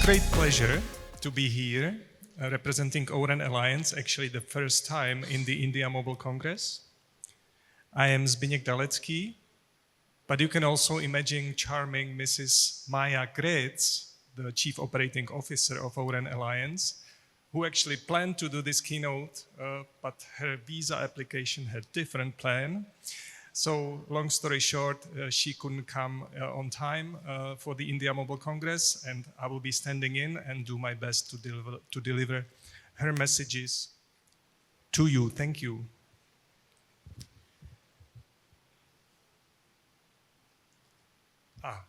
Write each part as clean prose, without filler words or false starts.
great pleasure to be here representing ORAN Alliance, actually the first time in the India Mobile Congress. I am Zbigniew Dalecký, but you can also imagine charming Mrs. Maja Gretz, the Chief Operating Officer of ORAN Alliance, who actually planned to do this keynote, but her visa application had different plan. So long story short, she couldn't come on time for the India Mobile Congress, and I will be standing in and do my best to deliver her messages to you. Thank you.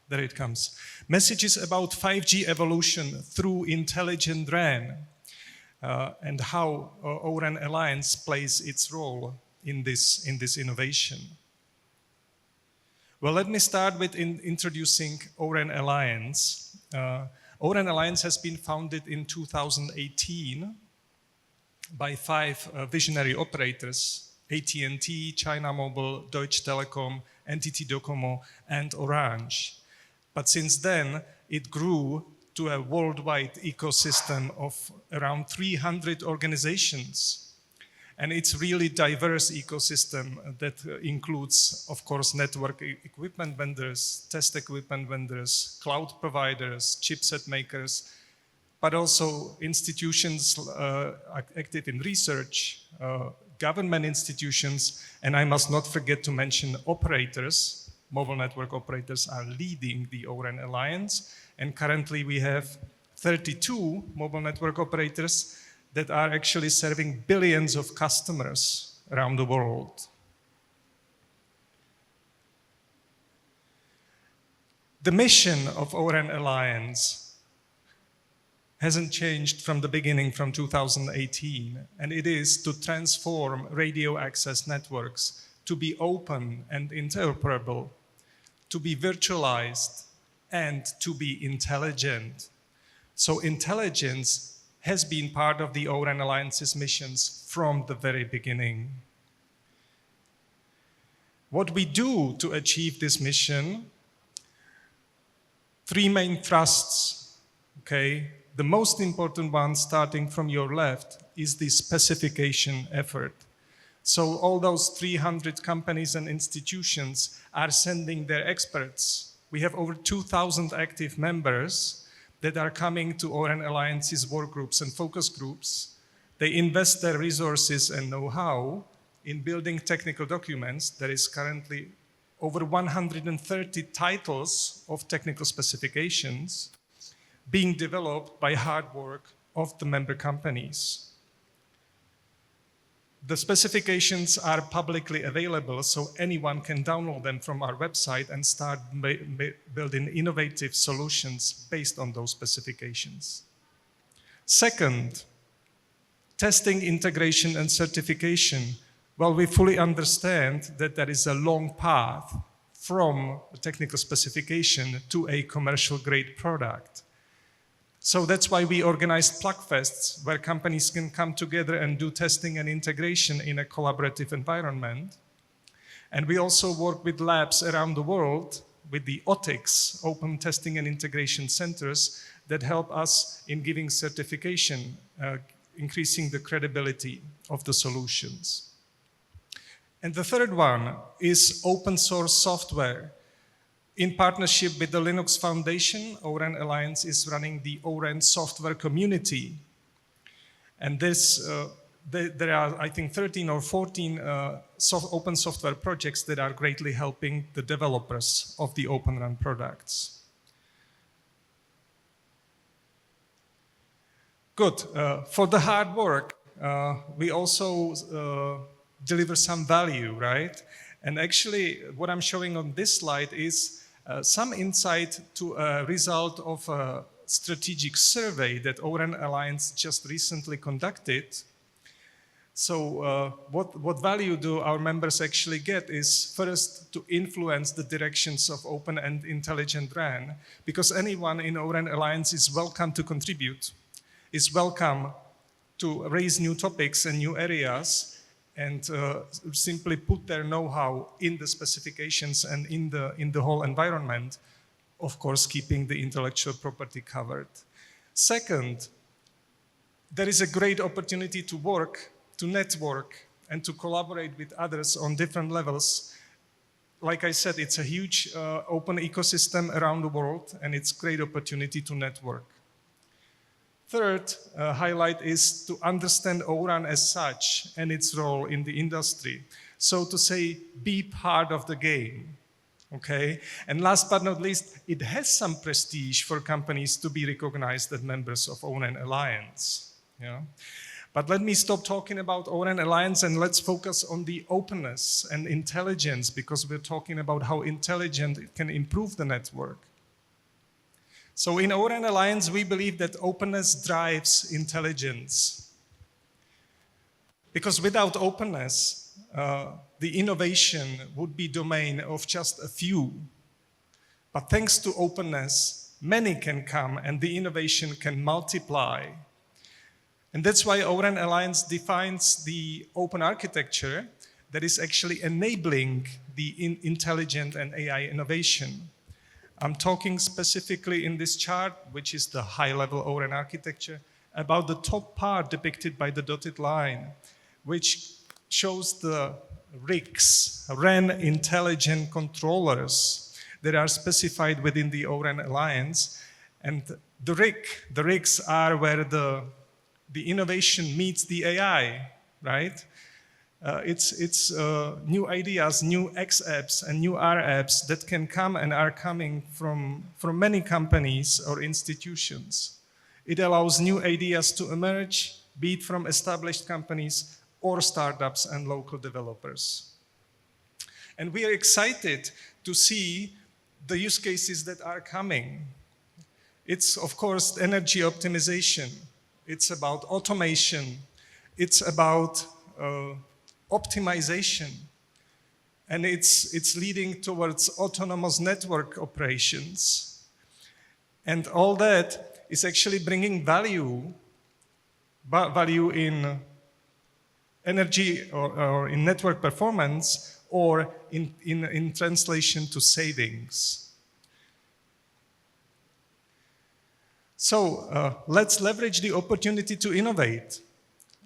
There it comes. Messages about 5G evolution through intelligent RAN and how ORAN Alliance plays its role in this innovation. Well, let me start with introducing ORAN Alliance. ORAN Alliance has been founded in 2018 by 5 visionary operators: AT&T, China Mobile, Deutsche Telekom, NTT Docomo, and Orange. But since then, it grew to a worldwide ecosystem of around 300 organizations. And it's really diverse ecosystem that includes, of course, network equipment vendors, test equipment vendors, cloud providers, chipset makers, but also institutions active in research, government institutions, and I must not forget to mention operators. Mobile network operators are leading the ORAN Alliance, and currently we have 32 mobile network operators that are actually serving billions of customers around the world. The mission of ORAN Alliance hasn't changed from the beginning, from 2018, and it is to transform radio access networks to be open and interoperable, to be virtualized, and to be intelligent. So intelligence has been part of the ORAN Alliance's missions from the very beginning. What we do to achieve this mission, 3 main thrusts, okay? The most important one, starting from your left, is the specification effort. So all those 300 companies and institutions are sending their experts. We have over 2,000 active members that are coming to ORAN Alliance's work groups and focus groups. They invest their resources and know-how in building technical documents. There is currently over 130 titles of technical specifications being developed by hard work of the member companies. The specifications are publicly available, so anyone can download them from our website and start building innovative solutions based on those specifications. Second, testing, integration, and certification. Well, we fully understand that there is a long path from a technical specification to a commercial grade product. So that's why we organized Plugfests, where companies can come together and do testing and integration in a collaborative environment. And we also work with labs around the world, with the OTICs, Open Testing and Integration Centers, that help us in giving certification, increasing the credibility of the solutions. And the third one is open source software. In partnership with the Linux Foundation, ORAN Alliance is running the ORAN software community. And this, there are, I think, 13 or 14 open software projects that are greatly helping the developers of the Open RAN products. Good. For the hard work, we also deliver some value, right? And actually, what I'm showing on this slide is some insight to a result of a strategic survey that ORAN Alliance just recently conducted. So what value do our members actually get is, first, to influence the directions of open and intelligent RAN, because anyone in ORAN Alliance is welcome to contribute, is welcome to raise new topics and new areas, and simply put their know-how in the specifications and in the whole environment, of course keeping the intellectual property covered. Second, there is a great opportunity to work, to network, and to collaborate with others on different levels. Like I said, it's a huge open ecosystem around the world, and it's a great opportunity to network. Third highlight is to understand ORAN as such and its role in the industry. So to say, be part of the game. Okay, and last but not least, it has some prestige for companies to be recognized as members of ORAN Alliance. Yeah. But let me stop talking about ORAN Alliance and let's focus on the openness and intelligence, because we're talking about how intelligent it can improve the network. So in ORAN Alliance, we believe that openness drives intelligence. Because without openness, the innovation would be domain of just a few. But thanks to openness, many can come and the innovation can multiply. And that's why ORAN Alliance defines the open architecture that is actually enabling the intelligent and AI innovation. I'm talking specifically in this chart, which is the high-level ORAN architecture, about the top part depicted by the dotted line, which shows the RICs, RAN intelligent controllers, that are specified within the ORAN Alliance. And the RICs are where the innovation meets the AI, right? It's new ideas, new X apps and new R apps that can come and are coming from many companies or institutions. It allows new ideas to emerge, be it from established companies or startups and local developers. And we are excited to see the use cases that are coming. It's, of course, energy optimization. It's about automation. It's about optimization. And it's leading towards autonomous network operations. And all that is actually bringing value in energy or in network performance or in translation to savings. So let's leverage the opportunity to innovate.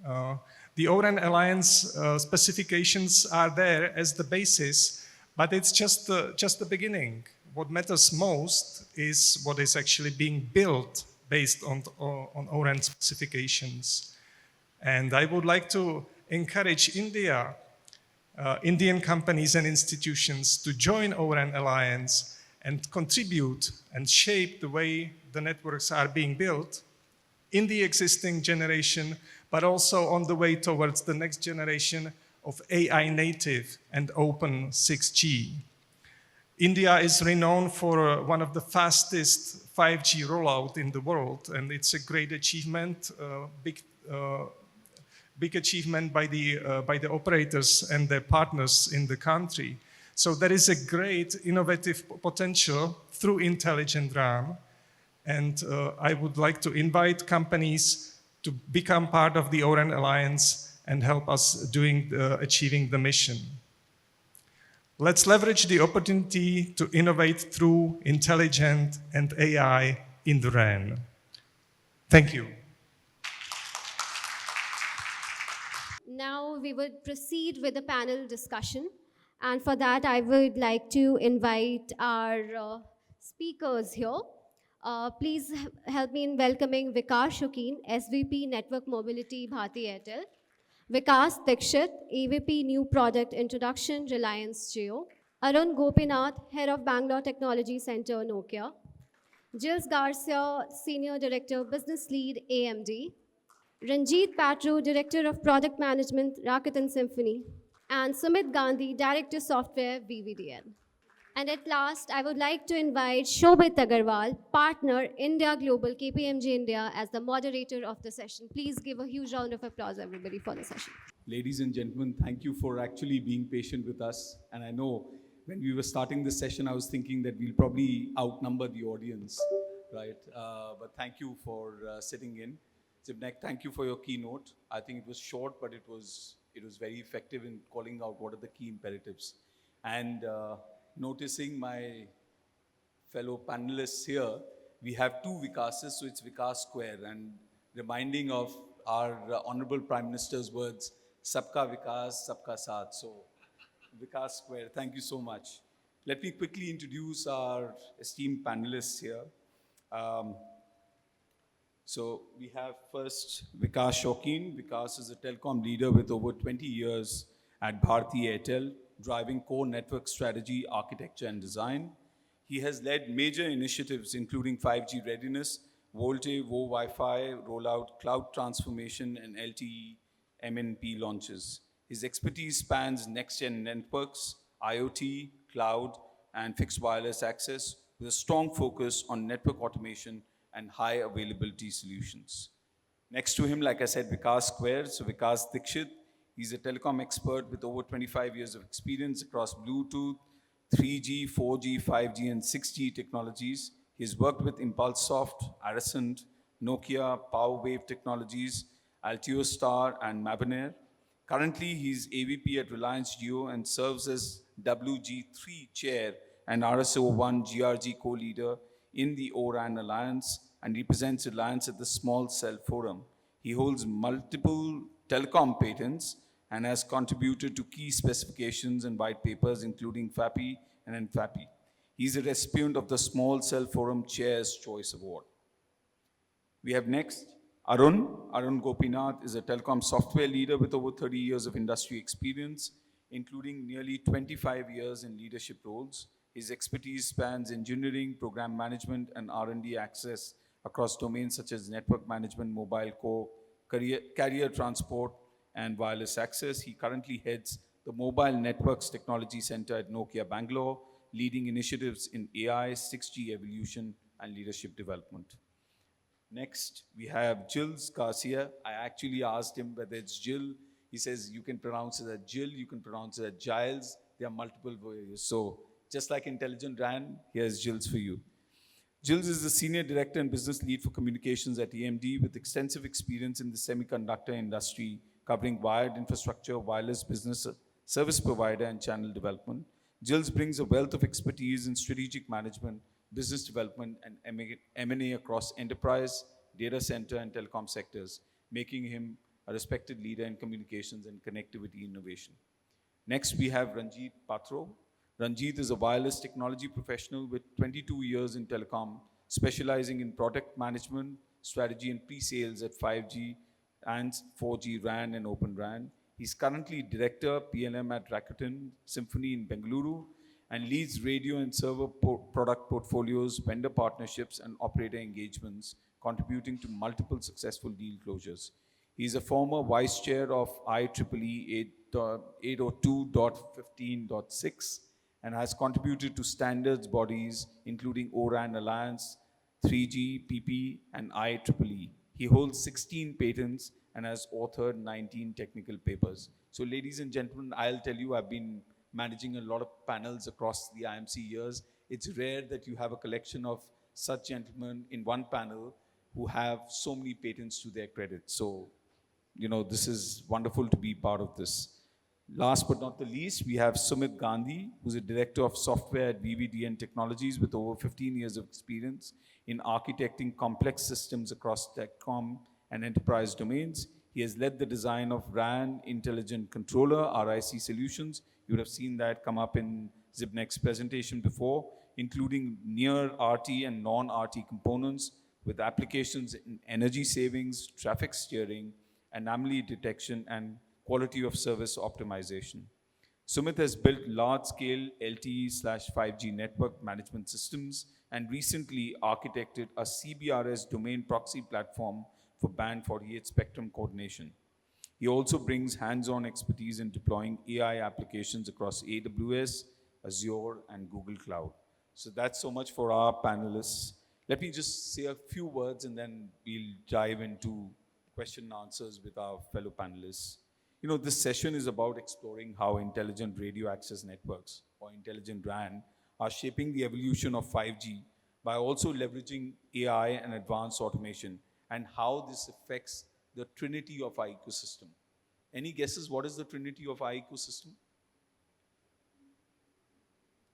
The ORAN Alliance specifications are there as the basis, but it's just the beginning. What matters most is what is actually being built based on ORAN specifications. And I would like to encourage Indian companies and institutions to join ORAN Alliance and contribute and shape the way the networks are being built in the existing generation, but also on the way towards the next generation of AI native and open 6G. India is renowned for one of the fastest 5G rollout in the world, and it's a great achievement, big achievement by the operators and their partners in the country. So there is a great innovative potential through intelligent RAN, and I would like to invite companies to become part of the ORAN Alliance and help us achieving the mission. Let's leverage the opportunity to innovate through intelligent and AI in the RAN. Thank you. Now we would proceed with the panel discussion. And for that, I would like to invite our speakers here. Please help me in welcoming Vikas Shukeen, SVP Network Mobility, Bharti Airtel. Vikas Dikshit, AVP New Product Introduction, Reliance Jio. Arun Gopinath, Head of Bangalore Technology Center, Nokia. Gilles Garcia, Senior Director, Business Lead, AMD. Ranjit Patru, Director of Product Management, Rakuten Symphony. And Sumit Gandhi, Director Software, VVDL. And at last, I would like to invite Shobhit Agarwal, Partner, India Global, KPMG India, as the moderator of the session. Please give a huge round of applause, everybody, for the session. Ladies and gentlemen, thank you for actually being patient with us. And I know when we were starting this session, I was thinking that we'll probably outnumber the audience, right? But thank you for sitting in. Zibnek, thank you for your keynote. I think it was short, but it was very effective in calling out what are the key imperatives. And noticing my fellow panelists here, we have two Vikases, so it's Vikas Square, and reminding of our Honorable Prime Minister's words, Sabka Vikas, Sabka Saath. So, Vikas Square, thank you so much. Let me quickly introduce our esteemed panelists here. So we have first Vikas Shokeen. Vikas is a telecom leader with over 20 years at Bharti Airtel, driving core network strategy, architecture, and design. He has led major initiatives including 5G readiness, VoLTE, VO Wi-Fi rollout, cloud transformation, and LTE MNP launches. His expertise spans next-gen networks, IoT, cloud, and fixed wireless access with a strong focus on network automation and high availability solutions. Next to him, like I said, Vikas Square. So Vikas Dikshit, he's a telecom expert with over 25 years of experience across Bluetooth, 3G, 4G, 5G, and 6G technologies. He's worked with ImpulseSoft, Aricent, Nokia, PowerWave Technologies, Altiostar, and Mabonair. Currently, he's AVP at Reliance Jio and serves as WG3 chair and RSO1 GRG co-leader in the ORAN Alliance and represents Reliance at the Small Cell Forum. He holds multiple telecom patents and has contributed to key specifications and white papers, including FAPI and NFAPI. He's a recipient of the Small Cell Forum Chair's Choice Award. We have next Arun. Arun Gopinath is a telecom software leader with over 30 years of industry experience, including nearly 25 years in leadership roles. His expertise spans engineering, program management, and R&D access across domains such as network management, mobile core, carrier transport, and wireless access. He currently heads the Mobile Networks Technology Center at Nokia Bangalore, leading initiatives in AI, 6G evolution, and leadership development. Next, we have Gilles Garcia. I actually asked him whether it's Jill. He says you can pronounce it as Jill, you can pronounce it as Giles. There are multiple ways. So just like Intelligent RAN, here's Gilles for you. Gilles is the Senior Director and Business Lead for Communications at EMD with extensive experience in the semiconductor industry, covering wired infrastructure, wireless business, service provider, and channel development. Gilles brings a wealth of expertise in strategic management, business development, and M&A across enterprise, data center, and telecom sectors, making him a respected leader in communications and connectivity innovation. Next, we have Ranjit Patro. Ranjit is a wireless technology professional with 22 years in telecom, specializing in product management, strategy, and pre-sales at 5G and 4G RAN and Open RAN. He's currently Director PLM at Rakuten Symphony in Bengaluru and leads radio and server product portfolios, vendor partnerships, and operator engagements, contributing to multiple successful deal closures. He's a former vice chair of IEEE 802.15.6 and has contributed to standards bodies including ORAN Alliance, 3G, PP, and IEEE. He holds 16 patents and has authored 19 technical papers. So ladies and gentlemen, I'll tell you, I've been managing a lot of panels across the IMC years. It's rare that you have a collection of such gentlemen in one panel who have so many patents to their credit. So, you know, this is wonderful to be part of this. Last but not the least, we have Sumit Gandhi, who's a director of software at VVDN Technologies with over 15 years of experience in architecting complex systems across telecom and enterprise domains. He has led the design of RAN Intelligent Controller, RIC solutions. You would have seen that come up in Zibnek's presentation before, including near RT and non-RT components with applications in energy savings, traffic steering, anomaly detection, and quality of service optimization. Sumit has built large-scale LTE/5G network management systems and recently architected a CBRS domain proxy platform for band 48 spectrum coordination. He also brings hands-on expertise in deploying AI applications across AWS, Azure, and Google Cloud. So that's so much for our panelists. Let me just say a few words and then we'll dive into question and answers with our fellow panelists. You know, this session is about exploring how intelligent radio access networks, or intelligent RAN, are shaping the evolution of 5G by also leveraging AI and advanced automation, and how this affects the trinity of our ecosystem. Any guesses what is the trinity of our ecosystem?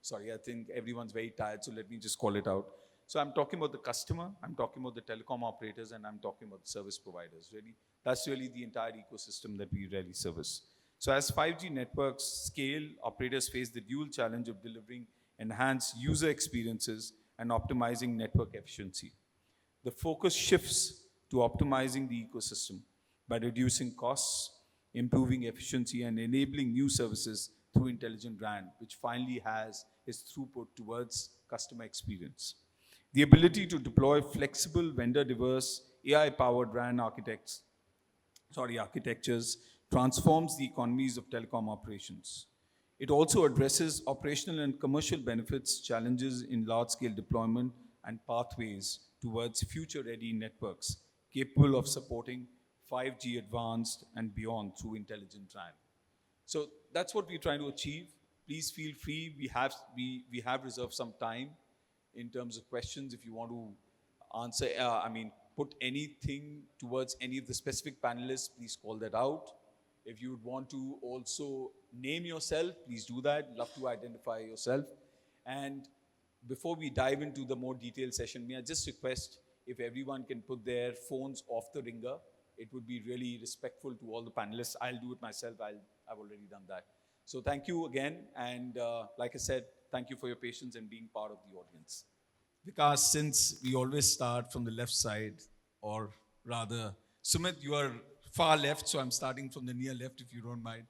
Sorry, I think everyone's very tired, so let me just call it out. So I'm talking about the customer, I'm talking about the telecom operators, and I'm talking about the service providers. Really, that's really the entire ecosystem that we really service. So as 5G networks scale, operators face the dual challenge of delivering enhanced user experiences and optimizing network efficiency. The focus shifts to optimizing the ecosystem by reducing costs, improving efficiency, and enabling new services through intelligent RAN, which finally has its throughput towards customer experience. The ability to deploy flexible, vendor-diverse, AI-powered RAN architectures transforms the economies of telecom operations. It also addresses operational and commercial benefits, challenges in large-scale deployment, and pathways towards future-ready networks capable of supporting 5G advanced and beyond through intelligent RAN. So that's what we're trying to achieve. Please feel free. We have reserved some time in terms of questions. If you want to answer, put anything towards any of the specific panelists, please call that out. If you would want to also name yourself, please do that. Love to identify yourself. And before we dive into the more detailed session, may I just request if everyone can put their phones off the ringer? It would be really respectful to all the panelists. I'll do it myself. I've already done that. So thank you again. And like I said, thank you for your patience and being part of the audience. Because since we always start from the left side, or rather, Sumit, you are far left, so I'm starting from the near left, if you don't mind.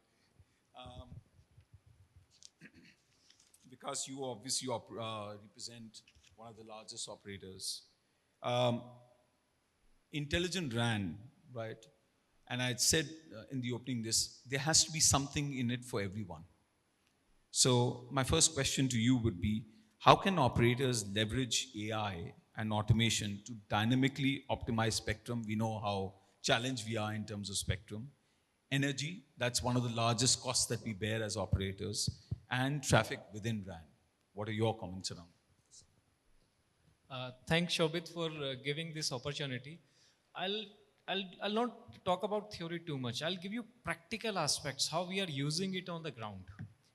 Because you obviously represent one of the largest operators. Intelligent RAN, right? And I had said in the opening this, there has to be something in it for everyone. So my first question to you would be, how can operators leverage AI and automation to dynamically optimize spectrum? We know how challenged we are in terms of spectrum. Energy, that's one of the largest costs that we bear as operators, and traffic within RAN. What are your comments around? Thanks, Shobit, for giving this opportunity. I'll not talk about theory too much. I'll give you practical aspects, how we are using it on the ground.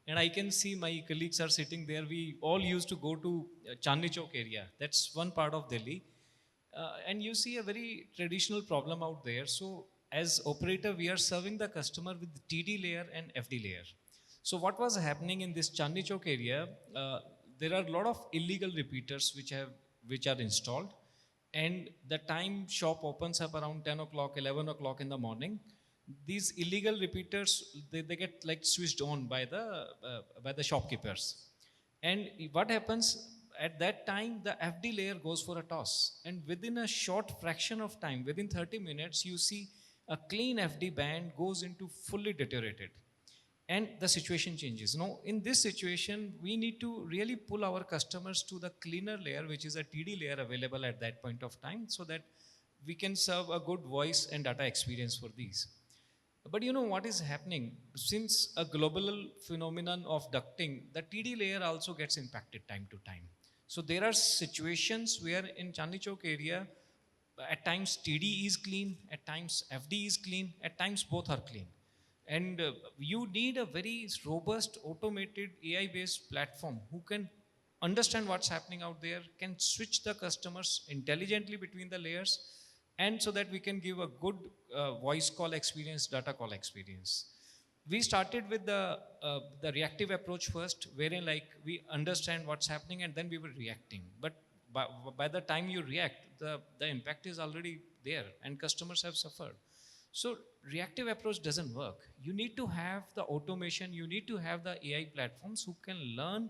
And I can see my colleagues are sitting there. We all used to go to Chandni Chowk area. That's one part of Delhi. And you see a very traditional problem out there. So as operator, we are serving the customer with TD layer and FD layer. So what was happening in this Chandni Chowk area, there are a lot of illegal repeaters which are installed. And the time shop opens up around 10 o'clock, 11 o'clock in the morning. These illegal repeaters, they get like switched on by the shopkeepers. And what happens at that time, the FD layer goes for a toss. And within a short fraction of time, within 30 minutes, you see a clean FD band goes into fully deteriorated. And the situation changes. Now, in this situation, we need to really pull our customers to the cleaner layer, which is a TD layer available at that point of time, so that we can serve a good voice and data experience for these. But you know what is happening? Since a global phenomenon of ducting, the TD layer also gets impacted time to time. So there are situations where in Chandni Chowk area, at times TD is clean, at times FD is clean, at times both are clean. And you need a very robust, automated, AI-based platform who can understand what's happening out there, can switch the customers intelligently between the layers, and so that we can give a good voice call experience, data call experience. We started with the reactive approach first, wherein like we understand what's happening and then we were reacting. But by the time you react, the impact is already there and customers have suffered. So reactive approach doesn't work. You need to have the automation, you need to have the AI platforms who can learn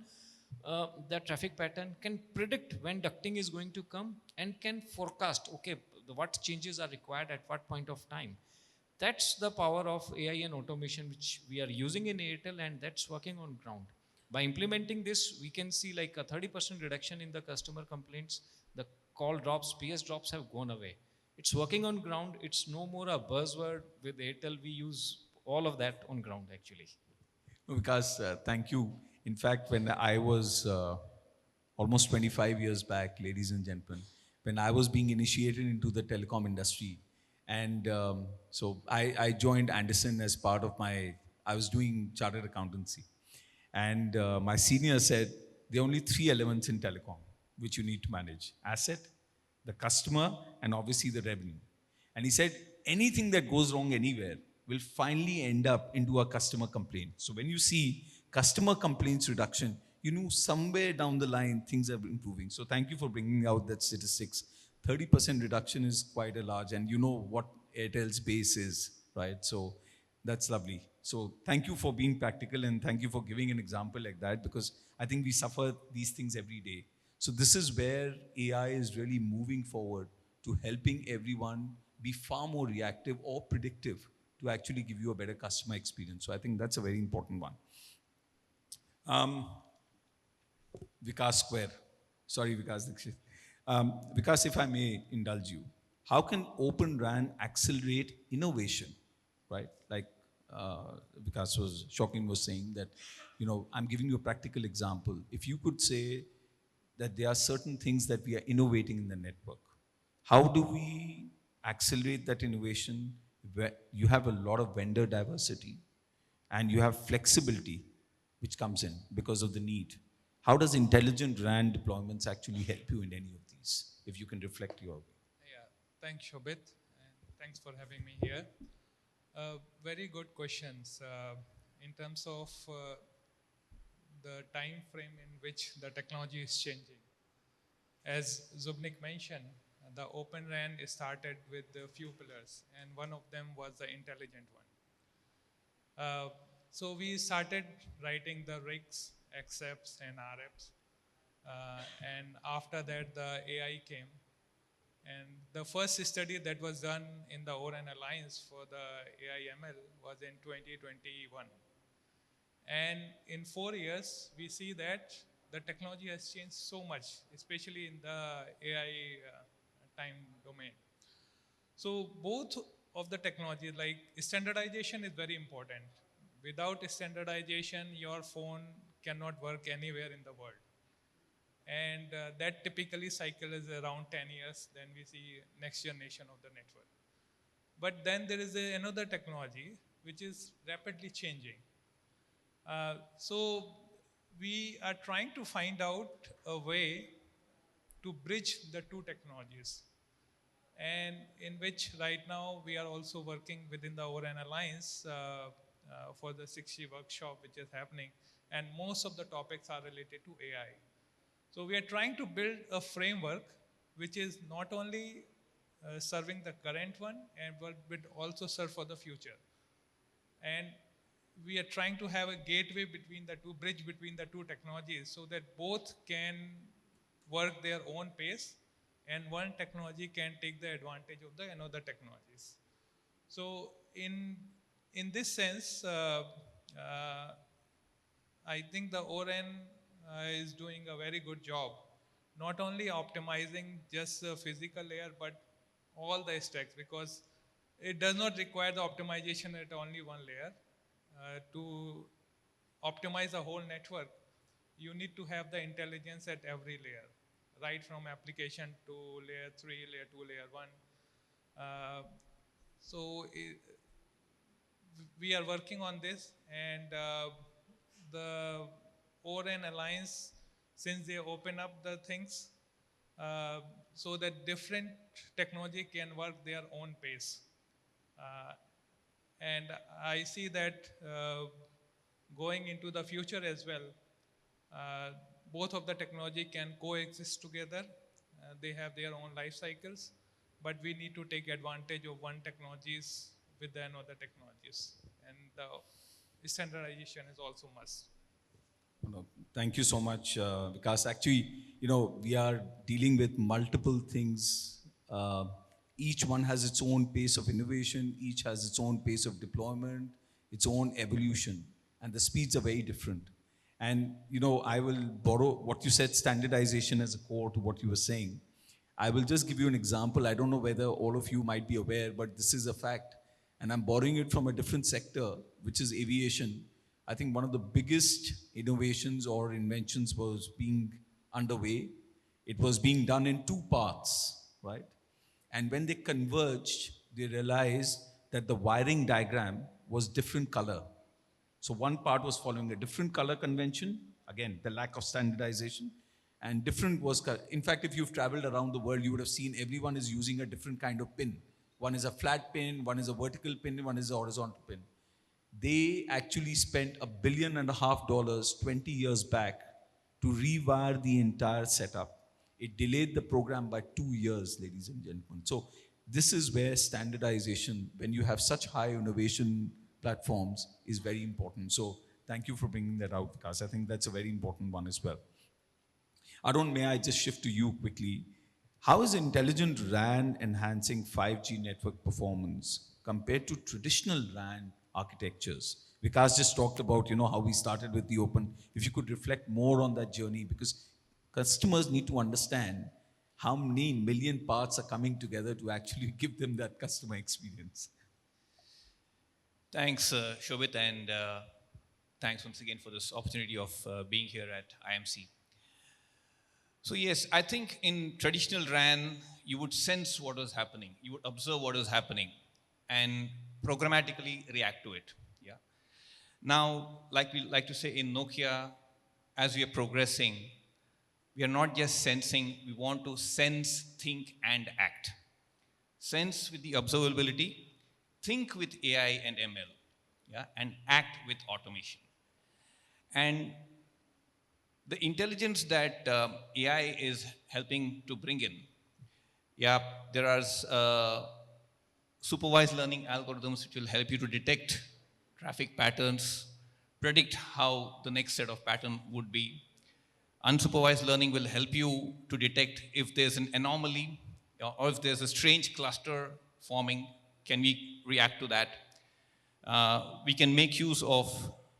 the traffic pattern, can predict when ducting is going to come, and can forecast, okay, what changes are required at what point of time. That's the power of AI and automation which we are using in Airtel, and that's working on ground. By implementing this, we can see like a 30% reduction in the customer complaints. The call drops, PS drops have gone away. It's working on ground. It's no more a buzzword. With Airtel, we use all of that on ground actually. Because thank you. In fact, when I was almost 25 years back, ladies and gentlemen, when I was being initiated into the telecom industry, and so I joined Anderson as part of I was doing chartered accountancy. And my senior said, there are only 3 elements in telecom. which you need to manage: asset, the customer, and obviously the revenue. And he said anything that goes wrong anywhere will finally end up into a customer complaint. So when you see customer complaints reduction, you know somewhere down the line things are improving. So thank you for bringing out that statistics. 30% reduction is quite a large, and you know what Airtel's base is, right? So that's lovely. So thank you for being practical, and thank you for giving an example like that, because I think we suffer these things every day. So this is where AI is really moving forward to helping everyone be far more reactive or predictive to actually give you a better customer experience. So I think that's a very important one. Vikas Square. Sorry, Vikas Dixit. Vikas, if I may indulge you, how can Open RAN accelerate innovation, right? Like Vikas was, Shocking was saying that, you know, I'm giving you a practical example. If you could say that there are certain things that we are innovating in the network, how do we accelerate that innovation where you have a lot of vendor diversity and you have flexibility which comes in because of the need? How does intelligent RAN deployments actually help you in any of these, if you can reflect your way? Yeah, thanks, Shobit, and thanks for having me here. Very good questions. In terms of the time frame in which the technology is changing. As Zubnik mentioned, the Open RAN started with a few pillars, and one of them was the intelligent one. So we started writing the rigs, accepts, and RFs. And after that, the AI came. And the first study that was done in the ORAN Alliance for the AI/ML was in 2021. And in 4 years, we see that the technology has changed so much, especially in the AI time domain. So both of the technologies, like standardization is very important. Without standardization, your phone cannot work anywhere in the world. And that typically cycle is around 10 years, then we see next generation of the network. But then there is another technology which is rapidly changing. So we are trying to find out a way to bridge the two technologies, and in which right now we are also working within the ORAN Alliance for the 6G workshop which is happening, and most of the topics are related to AI. So we are trying to build a framework which is not only serving the current one, and but also serve for the future. And we are trying to have a gateway between the two, bridge between the two technologies, so that both can work their own pace, and one technology can take the advantage of the another technologies. So in this sense, I think the ORAN is doing a very good job, not only optimizing just the physical layer, but all the stacks, because it does not require the optimization at only one layer. To optimize the whole network, you need to have the intelligence at every layer, right from application to layer 3, layer 2, layer 1. So we are working on this, and the ORAN Alliance, since they open up the things, so that different technology can work their own pace. And I see that going into the future as well, both of the technology can coexist together. They have their own life cycles, but we need to take advantage of one technologies with the another technologies. And the standardization is also must. No, thank you so much, because actually, you know, we are dealing with multiple things. Each one has its own pace of innovation, each has its own pace of deployment, its own evolution, and the speeds are very different. And, you know, I will borrow what you said, standardization as a core to what you were saying. I will just give you an example. I don't know whether all of you might be aware, but this is a fact. And I'm borrowing it from a different sector, which is aviation. I think one of the biggest innovations or inventions was being underway. It was being done in two parts, right? And when they converged, they realized that the wiring diagram was different color. So one part was following a different color convention, again, the lack of standardization. And different was, in fact, if you've traveled around the world, you would have seen everyone is using a different kind of pin. One is a flat pin, one is a vertical pin, one is a horizontal pin. They actually spent $1.5 billion 20 years back to rewire the entire setup. It delayed the program by 2 years, ladies and gentlemen. So this is where standardization, when you have such high innovation platforms, is very important. So thank you for bringing that out, Vikas. I think that's a very important one as well. Arun, may I just shift to you quickly? How is intelligent RAN enhancing 5G network performance compared to traditional RAN architectures? Vikas just talked about, how we started with the open. If you could reflect more on that journey, because customers need to understand how many million parts are coming together to actually give them that customer experience. Thanks, Shobit, and thanks once again for this opportunity of being here at IMC. So yes, I think in traditional RAN, you would sense what was happening. You would observe what was happening and programmatically react to it. Yeah. Now, like we like to say in Nokia, as we are progressing, we are not just sensing, we want to sense, think, and act. Sense with the observability, think with AI and ML, yeah, and act with automation. And the intelligence that AI is helping to bring in, yeah, there are supervised learning algorithms which will help you to detect traffic patterns, predict how the next set of pattern would be. Unsupervised learning will help you to detect if there's an anomaly or if there's a strange cluster forming, can we react to that? We can make use of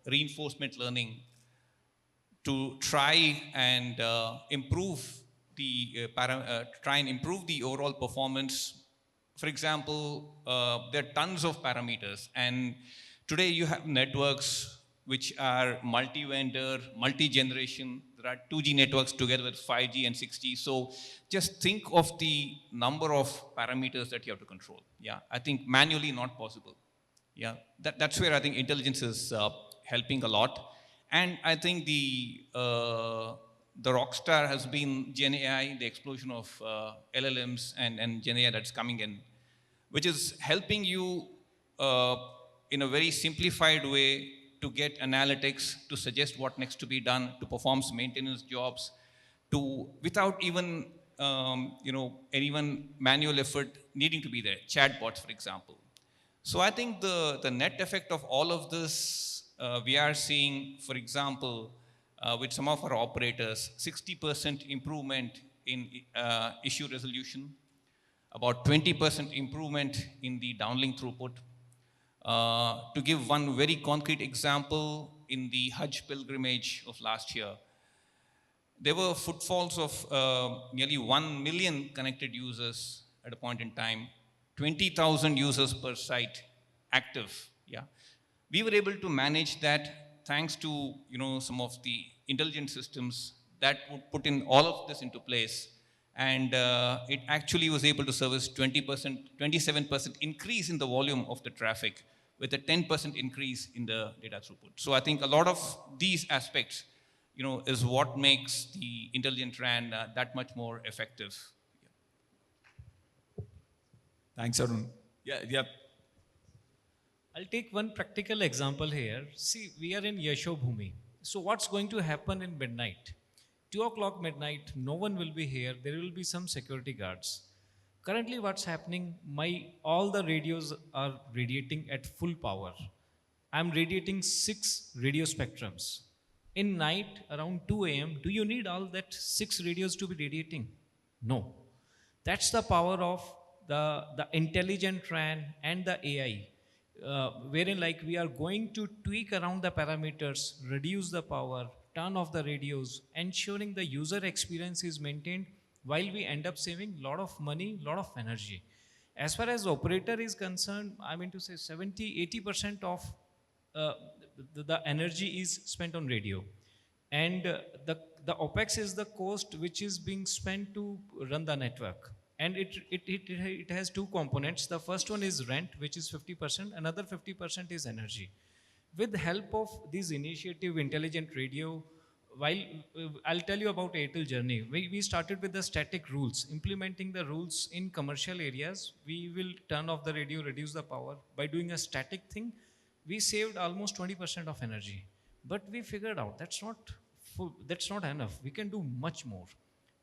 reinforcement learning to try and improve the overall performance. For example, there are tons of parameters, and today you have networks which are multi-vendor, multi-generation. There are 2G networks together with 5G and 6G. So just think of the number of parameters that you have to control. Yeah, I think manually not possible. Yeah, that's where I think intelligence is helping a lot. And I think the rockstar has been Gen AI, the explosion of LLMs and Gen AI that's coming in, which is helping you in a very simplified way to get analytics, to suggest what needs to be done, to perform maintenance jobs, without even anyone manual effort needing to be there. Chatbots, for example. So I think the net effect of all of this, we are seeing, for example, with some of our operators, 60% improvement in issue resolution, about 20% improvement in the downlink throughput. To give one very concrete example, in the Hajj pilgrimage of last year, there were footfalls of nearly 1 million connected users at a point in time, 20,000 users per site active. Yeah, we were able to manage that thanks to some of the intelligent systems that would put in all of this into place, and it actually was able to service 20%, 27% increase in the volume of the traffic with a 10% increase in the data throughput. So I think a lot of these aspects, is what makes the intelligent RAN that much more effective. Yeah. Thanks, Arun. Yeah. I'll take one practical example here. See, we are in Yashobhumi. So what's going to happen in midnight? 2 o'clock midnight, no one will be here. There will be some security guards. Currently what's happening, all the radios are radiating at full power. I'm radiating 6 radio spectrums. In night, around 2 a.m., do you need all that 6 radios to be radiating? No. That's the power of the intelligent RAN and the AI. Wherein we are going to tweak around the parameters, reduce the power, turn off the radios, ensuring the user experience is maintained while we end up saving a lot of money, a lot of energy. As far as operator is concerned, I mean to say 70-80% of the energy is spent on radio. And the OPEX is the cost which is being spent to run the network. And it has 2 components. The first one is rent, which is 50%. Another 50% is energy. With the help of this initiative, intelligent radio, while I'll tell you about Airtel journey. We started with the static rules, implementing the rules in commercial areas. We will turn off the radio, reduce the power. By doing a static thing, we saved almost 20% of energy. But we figured out that's not enough. We can do much more.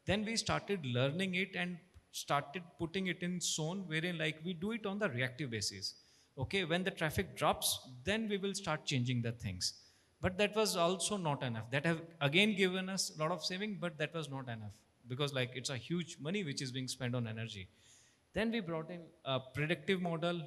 Then we started learning it and started putting it in zone wherein like we do it on the reactive basis. Okay, when the traffic drops, then we will start changing the things. But that was also not enough. That have again given us a lot of saving, but that was not enough because like it's a huge money which is being spent on energy. Then we brought in a predictive model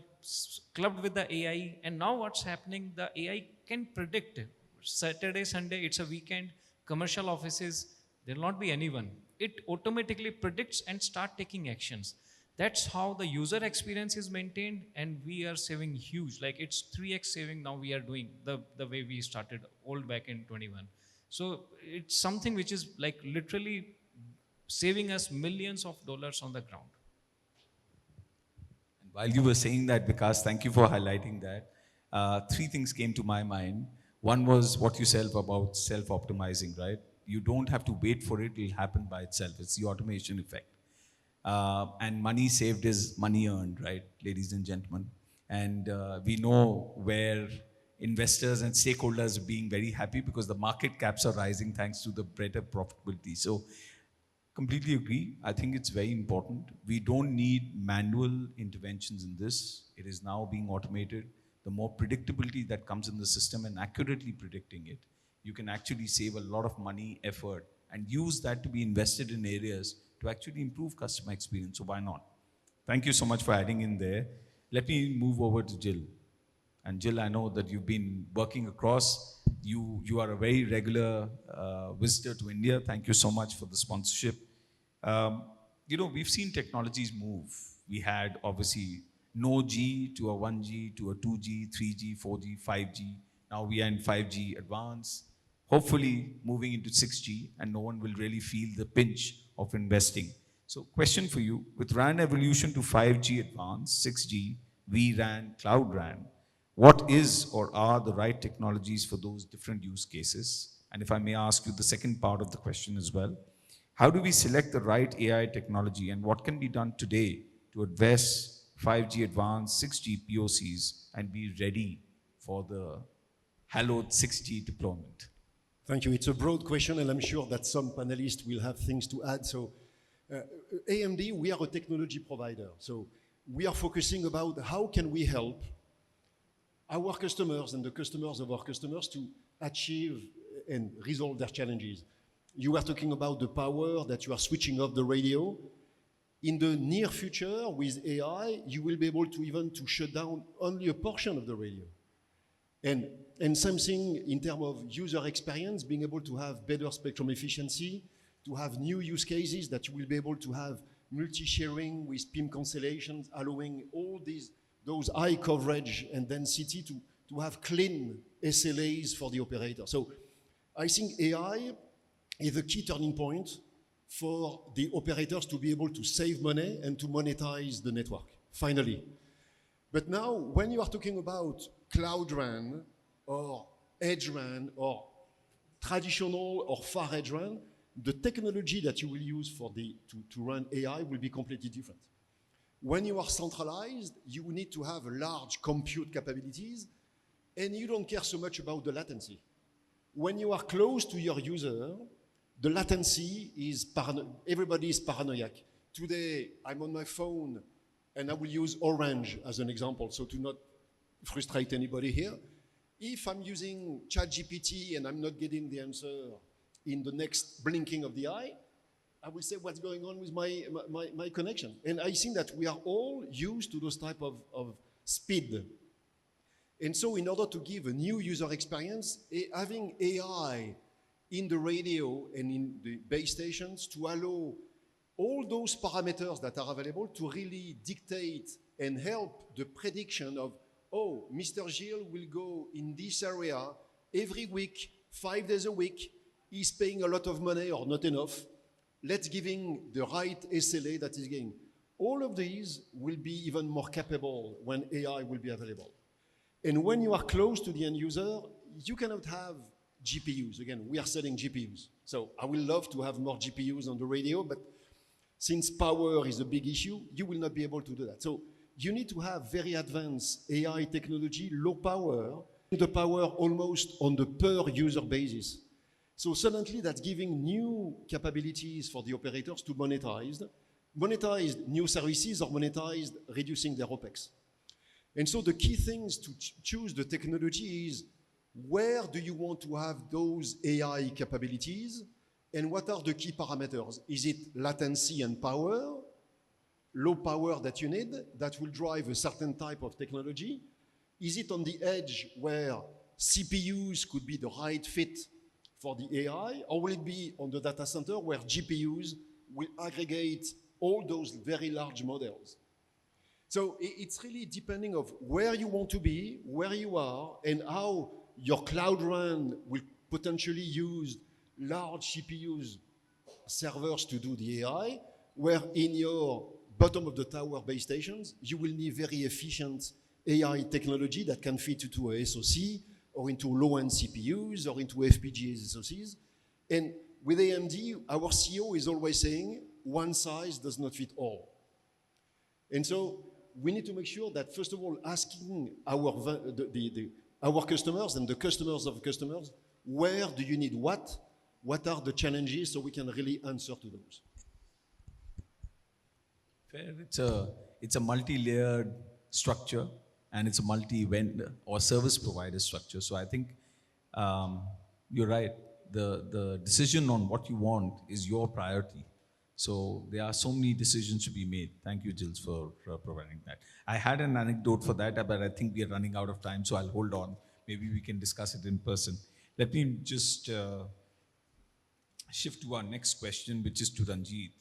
clubbed with the AI, and now what's happening? The AI can predict Saturday, Sunday, it's a weekend, commercial offices, there will not be anyone. It automatically predicts and start taking actions. That's how the user experience is maintained, and we are saving huge. Like it's 3x saving now we are doing the way we started old back in 21. So it's something which is like literally saving us millions of dollars on the ground. And while you were saying that, Vikas, thank you for highlighting that. Three things came to my mind. One was what you said about self-optimizing, right? You don't have to wait for it, it'll happen by itself. It's the automation effect. And money saved is money earned, right, ladies and gentlemen? And we know where investors and stakeholders are being very happy because the market caps are rising thanks to the better profitability. So completely agree. I think it's very important. We don't need manual interventions in this. It is now being automated. The more predictability that comes in the system and accurately predicting it, you can actually save a lot of money, effort, and use that to be invested in areas to actually improve customer experience. So why not? Thank you so much for adding in there. Let me move over to Jill. And Jill, I know that you've been working across. You are a very regular visitor to India. Thank you so much for the sponsorship. We've seen technologies move. We had obviously no G to a 1G to a 2G, 3G, 4G, 5G. Now we are in 5G advanced, hopefully moving into 6G, and no one will really feel the pinch of investing. So question for you, with RAN evolution to 5G advanced, 6G, vRAN, Cloud RAN, what is or are the right technologies for those different use cases? And if I may ask you the second part of the question as well, how do we select the right AI technology, and what can be done today to address 5G advanced 6G POCs and be ready for the hallowed 6G deployment? Thank you. It's a broad question, and I'm sure that some panelists will have things to add. So AMD, we are a technology provider. So we are focusing about how can we help our customers and the customers of our customers to achieve and resolve their challenges. You were talking about the power that you are switching off the radio. In the near future, with AI, you will be able to even to shut down only a portion of the radio. And something in terms of user experience, being able to have better spectrum efficiency, to have new use cases that you will be able to have multi-sharing with PIM constellations, allowing all those high coverage and density to have clean SLAs for the operator. So I think AI is a key turning point for the operators to be able to save money and to monetize the network, finally. But now, when you are talking about Cloud RAN or Edge RAN or traditional or far Edge RAN, the technology that you will use to run AI will be completely different. When you are centralized, you need to have large compute capabilities, and you don't care so much about the latency. When you are close to your user, the latency is, everybody is paranoid. Today, I'm on my phone, and I will use Orange as an example, so to not frustrate anybody here. If I'm using ChatGPT and I'm not getting the answer in the next blinking of the eye, I will say, what's going on with my connection? And I think that we are all used to those type of speed. And so in order to give a new user experience, having AI in the radio and in the base stations to allow all those parameters that are available to really dictate and help the prediction of, oh, Mr. Gilles will go in this area every week, 5 days a week, he's paying a lot of money or not enough, let's give him the right SLA that he's getting. All of these will be even more capable when AI will be available. And when you are close to the end user, you cannot have GPUs. Again, we are selling GPUs. So I will love to have more GPUs on the radio, but since power is a big issue, you will not be able to do that. So you need to have very advanced AI technology, low power, the power almost on the per user basis. So suddenly that's giving new capabilities for the operators to monetize new services or monetize reducing their OPEX. And so the key things to choose the technology is where do you want to have those AI capabilities and what are the key parameters? Is it latency and power, low power that you need that will drive a certain type of technology? Is it on the edge where CPUs could be the right fit for the AI, or will it be on the data center where GPUs will aggregate all those very large models? So it's really depending of where you want to be, where you are, and how your Cloud RAN will potentially use large CPUs, servers to do the AI, where in your bottom of the tower base stations, you will need very efficient AI technology that can fit into a SoC or into low-end CPUs or into FPGA SoCs. And with AMD, our CEO is always saying, one size does not fit all. And so we need to make sure that, first of all, asking our customers and the customers of customers, where do you need what? What are the challenges so we can really answer to those? Fair. It's a multi-layered structure and it's a multi-vendor or service provider structure. So I think you're right. The decision on what you want is your priority. So there are so many decisions to be made. Thank you, Jills, for providing that. I had an anecdote for that, but I think we are running out of time, so I'll hold on. Maybe we can discuss it in person. Let me just shift to our next question, which is to Ranjit.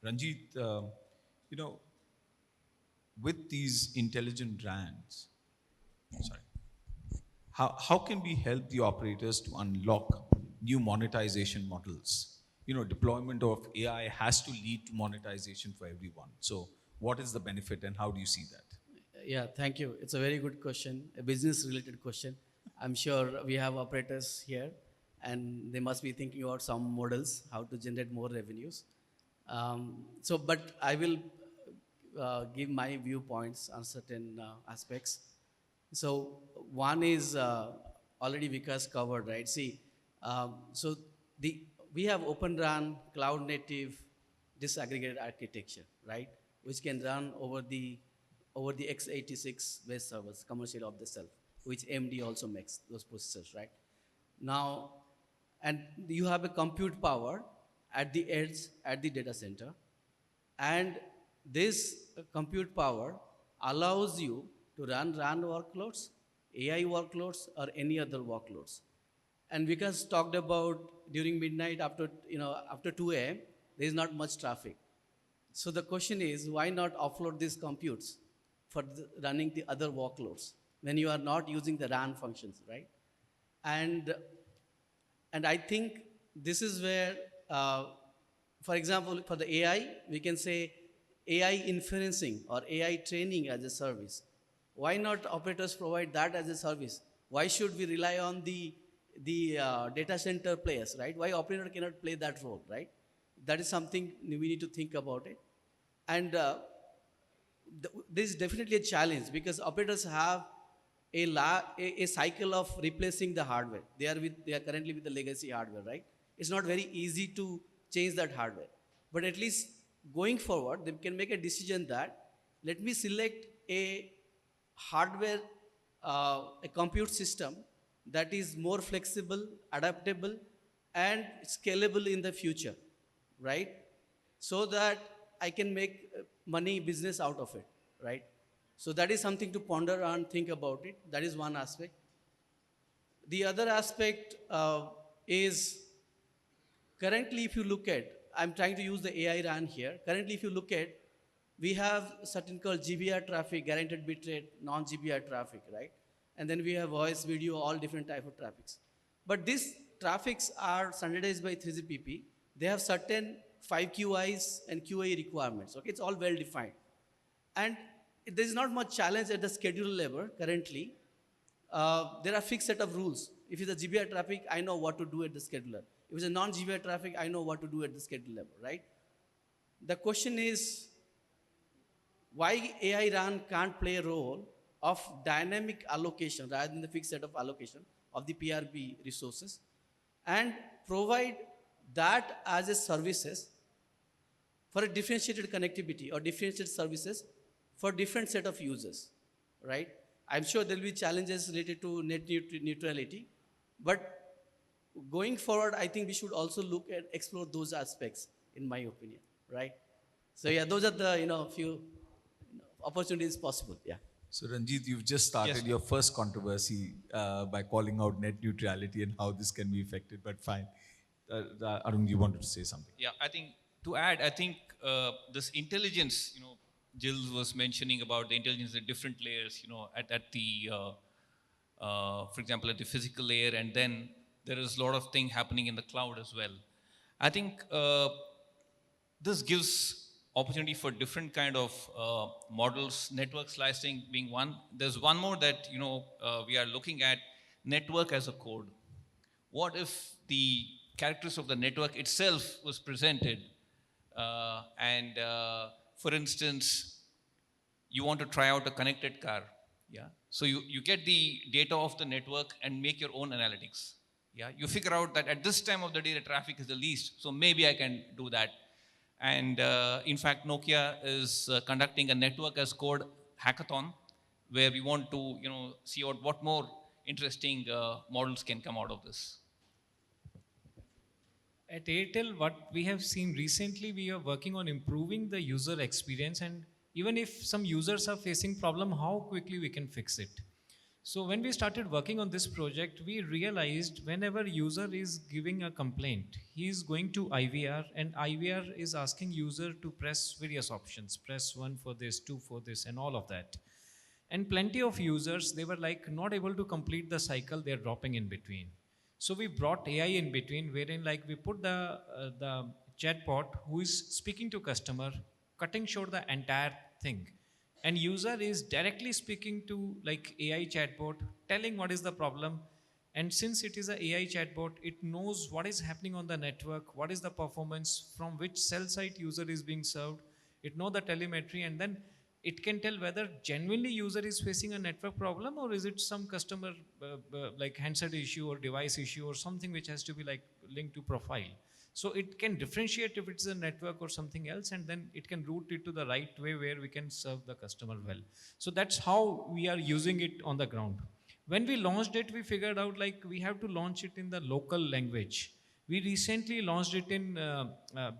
Ranjit, with these intelligent RANs, how can we help the operators to unlock new monetization models? Deployment of AI has to lead to monetization for everyone. So what is the benefit and how do you see that? Yeah, thank you. It's a very good question, a business-related question. I'm sure we have operators here and they must be thinking about some models, how to generate more revenues. But I will give my viewpoints on certain aspects. So one is already Vikas covered, right? See, we have Open RAN, cloud native, disaggregated architecture, right? Which can run over the x86 based servers, commercial off the shelf, which AMD also makes those processors, right? Now, and you have a compute power at the edge, at the data center, and this compute power allows you to run RAN workloads, AI workloads, or any other workloads. And Vikas talked about during midnight after 2 a.m., there is not much traffic. So the question is, why not offload these computes for running the other workloads when you are not using the RAN functions, right? And I think this is where, for example, for the AI, we can say AI inferencing or AI training as a service. Why not operators provide that as a service? Why should we rely on the data center players, right? Why operator cannot play that role, right? That is something we need to think about it. And this is definitely a challenge because operators have a cycle of replacing the hardware. They are currently with the legacy hardware, right? It's not very easy to change that hardware. But at least going forward, they can make a decision that let me select a hardware, a compute system that is more flexible, adaptable, and scalable in the future, right? So that I can make money business out of it, right? So that is something to ponder and think about it. That is one aspect. The other aspect is currently if you look at, I'm trying to use the AI RAN here. Currently if you look at, we have something called GBR traffic, guaranteed bitrate, non-GBR traffic, right? And then we have voice, video, all different type of traffics. But these traffics are standardized by 3GPP. They have certain 5QIs and QA requirements, okay? It's all well defined. And there's not much challenge at the schedule level currently. There are fixed set of rules. If it's a GBR traffic, I know what to do at the scheduler. If it's a non-GBR traffic, I know what to do at the scheduler level, right? The question is, why AI run can't play a role of dynamic allocation rather than the fixed set of allocation of the PRB resources and provide that as a services for a differentiated connectivity or differentiated services for different set of users, right? I'm sure there will be challenges related to net neutrality, but going forward, I think we should also look at explore those aspects, in my opinion, right? So yeah, those are the few opportunities possible. Yeah. So Ranjit, you've just started your first controversy by calling out net neutrality and how this can be affected, but fine. Arun, you wanted to say something? Yeah, I think to add, I think this intelligence, Jill was mentioning about the intelligence at different layers, at the, for example, at the physical layer, and then there is a lot of thing happening in the cloud as well. I think this gives opportunity for different kind of models, network slicing being one. There's one more that, we are looking at, network as a code. What if the characteristics of the network itself was presented and for instance, you want to try out a connected car, yeah? So you get the data of the network and make your own analytics, yeah? You figure out that at this time of the day, the traffic is the least, so maybe I can do that. And in fact, Nokia is conducting a network as code hackathon where we want to, see out what more interesting models can come out of this. At Airtel, what we have seen recently, we are working on improving the user experience, and even if some users are facing problem, how quickly we can fix it. So when we started working on this project, we realized whenever user is giving a complaint, he is going to IVR, and IVR is asking user to press various options, press 1 for this, 2 for this, and all of that. And plenty of users, they were like not able to complete the cycle, they're dropping in between. So we brought AI in between, wherein like we put the chatbot who is speaking to customer, cutting short the entire thing. And user is directly speaking to like AI chatbot, telling what is the problem. And since it is a AI chatbot, it knows what is happening on the network, what is the performance, from which cell site user is being served. It knows the telemetry, and then it can tell whether genuinely user is facing a network problem or is it some customer like handset issue or device issue or something which has to be like linked to profile. So it can differentiate if it's a network or something else, and then it can route it to the right way where we can serve the customer well. So that's how we are using it on the ground. When we launched it, we figured out like we have to launch it in the local language. We recently launched it in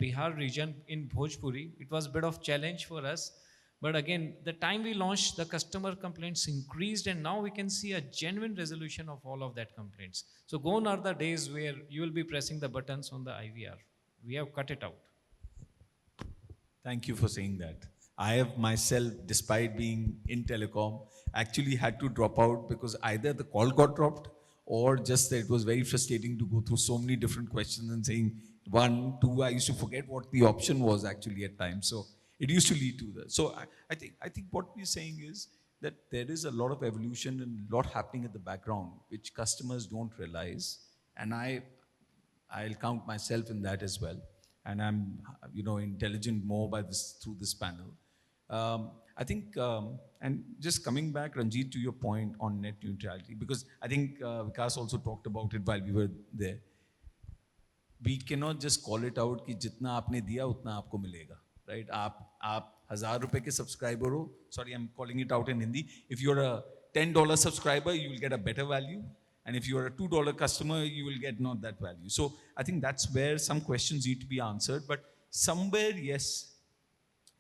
Bihar region in Bhojpuri. It was a bit of challenge for us. But again, the time we launched, the customer complaints increased, and now we can see a genuine resolution of all of that complaints. So gone are the days where you will be pressing the buttons on the IVR. We have cut it out. Thank you for saying that. I have myself, despite being in telecom, actually had to drop out because either the call got dropped or just that it was very frustrating to go through so many different questions and saying 1, 2, I used to forget what the option was actually at times. So it used to lead to that. So I think what we're saying is that there is a lot of evolution and a lot happening at the background which customers don't realize, and I'll count myself in that as well. And I'm intelligent more by this through this panel. I think, and just coming back, Ranjit, to your point on net neutrality, because I think Vikas also talked about it while we were there. We cannot just call it out कि जितना आपने दिया उतना आपको मिलेगा. Right? आप 1000 रुपए के subscriber हो, sorry, I'm calling it out in Hindi. If you're a $10 subscriber, you will get a better value. And if you're a $2 customer, you will get not that value. So I think that's where some questions need to be answered. But somewhere, yes,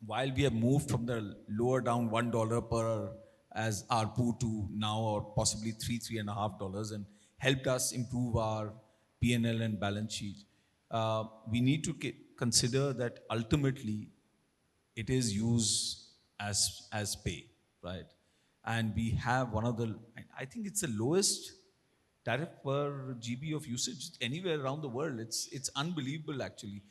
while we have moved from the lower down $1 per as ARPU to now or possibly $3.5 and helped us improve our P&L and balance sheet, we need to consider that ultimately it is used as pay, right? And we have one of the, I think it's the lowest tariff per GB of usage anywhere around the world. It's unbelievable actually.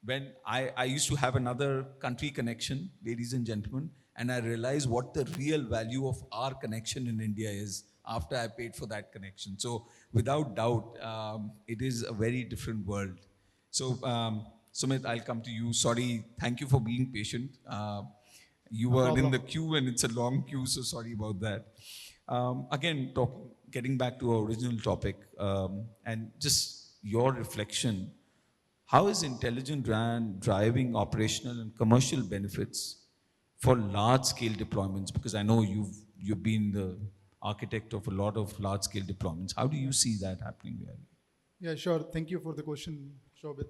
When I used to have another country connection, ladies and gentlemen, and I realized what the real value of our connection in India is after I paid for that connection. So without doubt, it is a very different world. So Sumit, I'll come to you. Sorry, thank you for being patient. You were in the queue and it's a long queue, so sorry about that. Again, getting back to our original topic and just your reflection, how is intelligent RAN driving operational and commercial benefits for large-scale deployments? Because I know you've been the architect of a lot of large-scale deployments. How do you see that happening there? Yeah, sure. Thank you for the question, Shobit.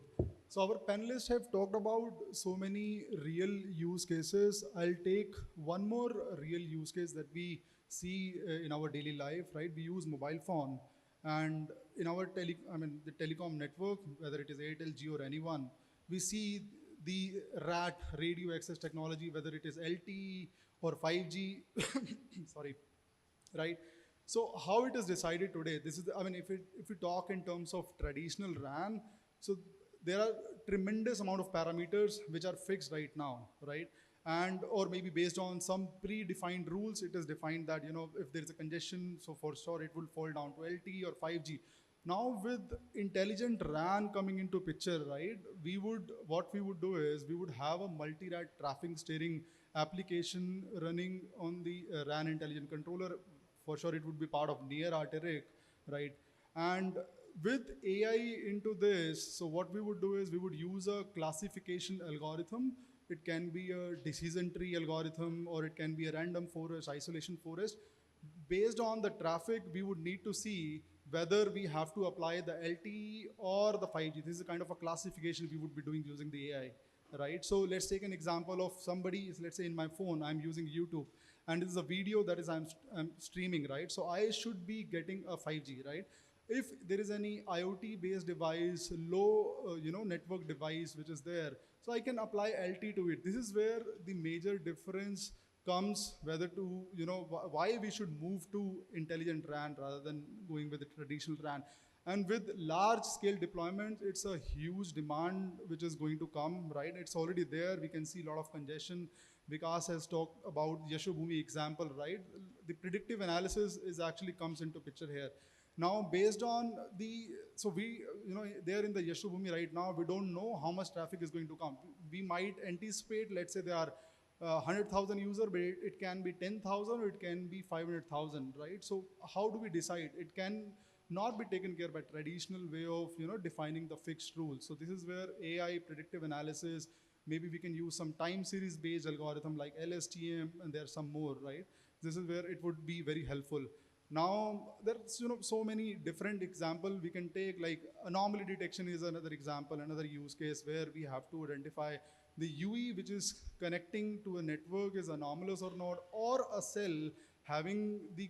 So our panelists have talked about so many real use cases. I'll take one more real use case that we see in our daily life, right? We use mobile phone, and in our the telecom network, whether it is Airtel, Jio, or anyone, we see the RAT, radio access technology, whether it is LTE or 5G, sorry, right? So how it is decided today? This is, if we talk in terms of traditional RAN, so there are tremendous amount of parameters which are fixed right now, right? And or maybe based on some predefined rules, it is defined that if there is a congestion, so for sure it will fall down to LTE or 5G. Now with intelligent RAN coming into picture, right? What we would do is we would have a multi-RAT traffic steering application running on the RAN intelligent controller. For sure, it would be part of near Arteric, right? And with AI into this, so what we would do is we would use a classification algorithm. It can be a decision tree algorithm, or it can be a random forest, isolation forest. Based on the traffic, we would need to see whether we have to apply the LTE or the 5G. This is a kind of a classification we would be doing using the AI, right? So let's take an example of somebody, let's say in my phone, I'm using YouTube, and this is a video that is I'm streaming, right? So I should be getting a 5G, right? If there is any IoT based device, low network device which is there, so I can apply LT to it. This is where the major difference comes, whether to, why we should move to intelligent RAN rather than going with the traditional RAN. And with large scale deployment, it's a huge demand which is going to come, right? It's already there. We can see a lot of congestion. Vikas has talked about Yashobhumi example, right? The predictive analysis is actually comes into picture here. Now, based on so we, there in the Yashobhumi right now, we don't know how much traffic is going to come. We might anticipate, let's say there are 100,000 users, but it can be 10,000 or it can be 500,000, right? So how do we decide? It can not be taken care by traditional way of defining the fixed rules. So this is where AI, predictive analysis, maybe we can use some time series based algorithm like LSTM, and there's some more, right? This is where it would be very helpful. Now there's so many different examples we can take, like anomaly detection is another example, another use case where we have to identify the UE which is connecting to a network is anomalous or not, or a cell having the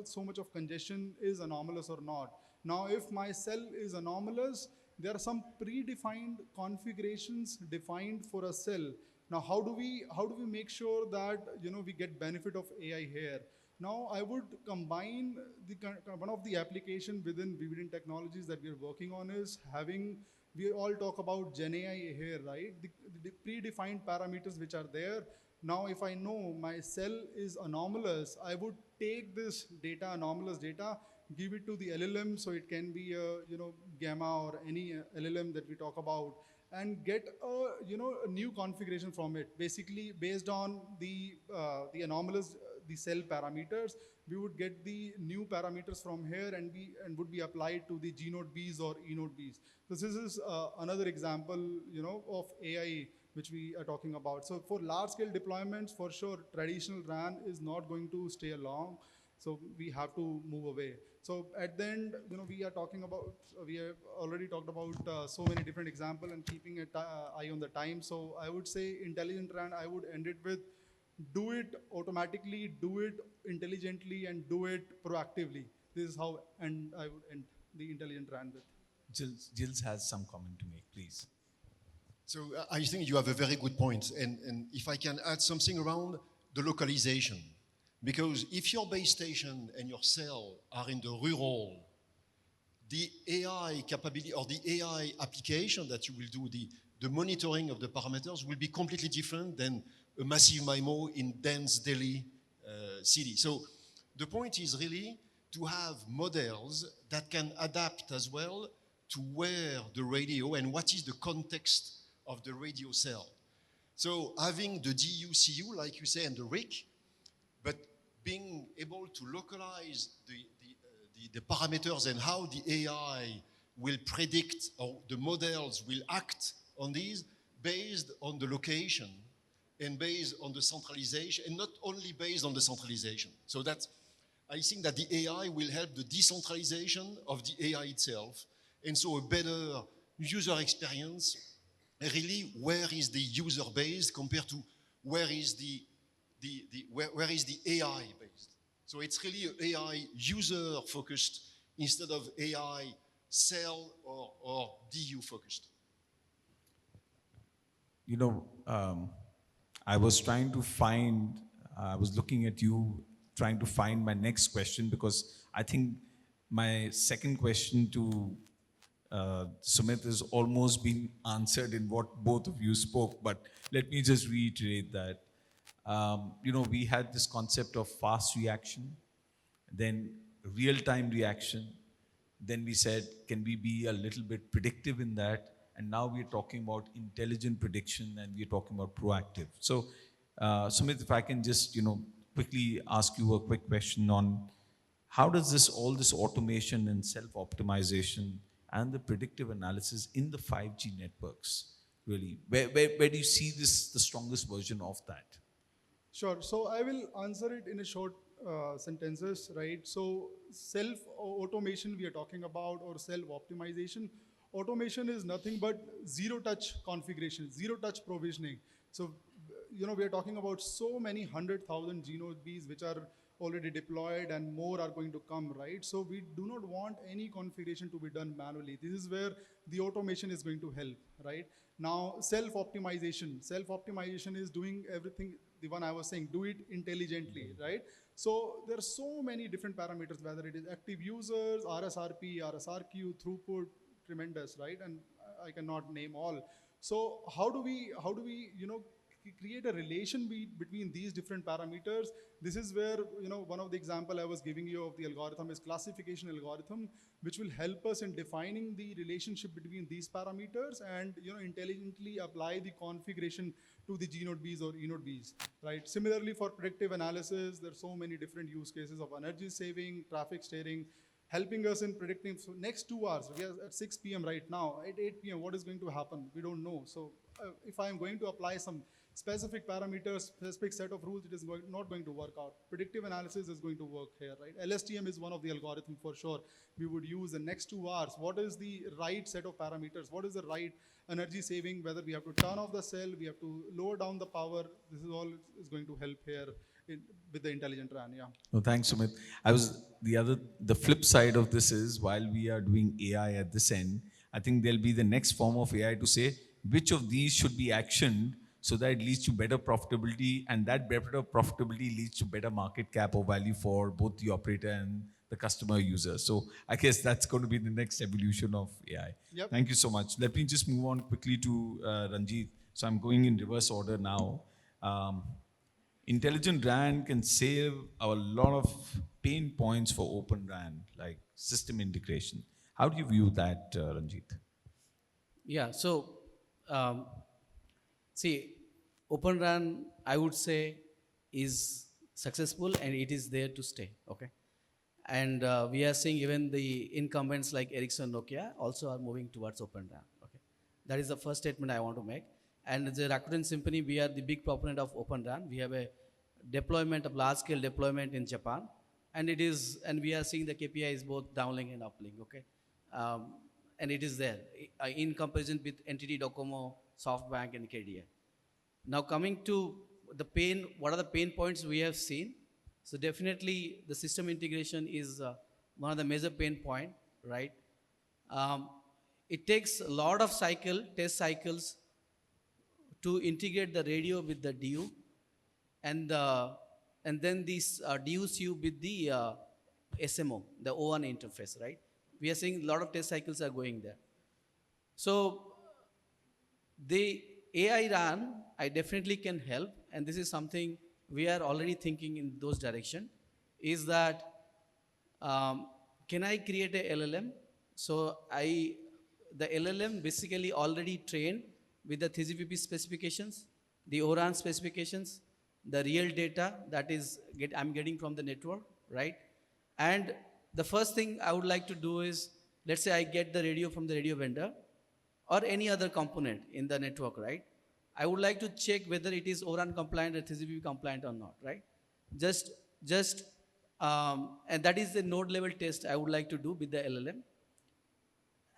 so much of congestion is anomalous or not. Now if my cell is anomalous, there are some predefined configurations defined for a cell. Now how do we make sure that we get benefit of AI here? Now I would combine one of the application within Vividin Technologies that we are working on is having, we all talk about Gen AI here, right? The predefined parameters which are there. Now, if I know my cell is anomalous, I would take this data, anomalous data, give it to the LLM, so it can be a Gamma or any LLM that we talk about, and get a new configuration from it. Basically, based on the anomalous the cell parameters, we would get the new parameters from here and would be applied to the G node Bs or E node Bs. So this is another example of AI which we are talking about. So for large scale deployments, for sure, traditional RAN is not going to stay along. So we have to move away. So at the end, we are talking about, we have already talked about so many different examples and keeping an eye on the time. So I would say intelligent RAN, I would end it with do it automatically, do it intelligently, and do it proactively. This is how I would end the intelligent RAN with. Jills has some comment to make, please. So I think you have a very good point. And if I can add something around the localization, because if your base station and your cell are in the rural, the AI capability or the AI application that you will do, the monitoring of the parameters will be completely different than a massive MIMO in dense Delhi city. So the point is really to have models that can adapt as well to where the radio and what is the context of the radio cell. So having the DU-CU, like you say, and the RIC, but being able to localize the parameters and how the AI will predict or the models will act on these based on the location and based on the centralization, and not only based on the centralization. So that's, I think that the AI will help the decentralization of the AI itself, and so a better user experience. Really, where is the user base compared to where is the where is the AI based? So it's really AI user focused instead of AI cell or DU focused. You know, I was trying to find, I was looking at you, trying to find my next question, because I think my second question to Sumit has almost been answered in what both of you spoke, but let me just reiterate that. You know, we had this concept of fast reaction, then real-time reaction, then we said, can we be a little bit predictive in that? And now we're talking about intelligent prediction, and we're talking about proactive. So, Sumit, if I can just, you know, quickly ask you a quick question on how does this, all this automation and self-optimization and the predictive analysis in the 5G networks, really, where do you see this, the strongest version of that? Sure. So I will answer it in a short sentences, right? So self-automation we are talking about, or self-optimization. Automation is nothing but zero-touch configuration, zero-touch provisioning. So, you know, we are talking about so many 100,000 GNODs which are already deployed, and more are going to come, right? So we do not want any configuration to be done manually. This is where the automation is going to help, right? Now, self-optimization. Self-optimization is doing everything, the one I was saying, do it intelligently, right? So there are so many different parameters, whether it is active users, RSRP, RSRQ, throughput, tremendous, right? And I cannot name all. So how do we, you know, create a relation between these different parameters? This is where, you know, one of the example I was giving you of the algorithm is classification algorithm, which will help us in defining the relationship between these parameters and, you know, intelligently apply the configuration to the GNODBs or ENODBs, right? Similarly, for predictive analysis, there are so many different use cases of energy saving, traffic steering, helping us in predicting. So next 2 hours, we are at 6 p.m. right now, at 8 p.m., what is going to happen? We don't know. So if I'm going to apply some specific parameters, specific set of rules, it is not going to work out. Predictive analysis is going to work here, right? LSTM is one of the algorithms for sure. We would use the next 2 hours. What is the right set of parameters? What is the right energy saving? Whether we have to turn off the cell, we have to lower down the power. This is all is going to help here with the intelligent RAN, yeah. No, thanks, Sumit. The flip side of this is, while we are doing AI at this end, I think there'll be the next form of AI to say, which of these should be actioned so that it leads to better profitability, and that better profitability leads to better market cap or value for both the operator and the customer user. So I guess that's going to be the next evolution of AI. Yep. Thank you so much. Let me just move on quickly to Ranjit. So I'm going in reverse order now. Intelligent RAN can save a lot of pain points for Open RAN, like system integration. How do you view that, Ranjit? Yeah, so see, Open RAN, I would say, is successful and it is there to stay, okay? And we are seeing even the incumbents like Ericsson, Nokia also are moving towards Open RAN, okay? That is the first statement I want to make. And the Rakuten Symphony, we are the big proponent of Open RAN. We have a deployment of large-scale deployment in Japan, and we are seeing the KPIs both downlink and uplink, okay? And it is there in comparison with NTT Docomo, SoftBank, and KDA. Now coming to the pain, what are the pain points we have seen? So definitely the system integration is one of the major pain point, right? It takes a lot of test cycles to integrate the radio with the DU, and then these DUCU with the SMO, the O1 interface, right? We are seeing a lot of test cycles are going there. So the AI RAN, I definitely can help, and this is something we are already thinking in those direction, is that can I create a LLM? So the LLM basically already trained with the 3GPP specifications, the ORAN specifications, the real data that I'm getting from the network, right? And the first thing I would like to do is, let's say I get the radio from the radio vendor or any other component in the network, right? I would like to check whether it is ORAN compliant or 3GPP compliant or not, right? Just and that is the node level test I would like to do with the LLM.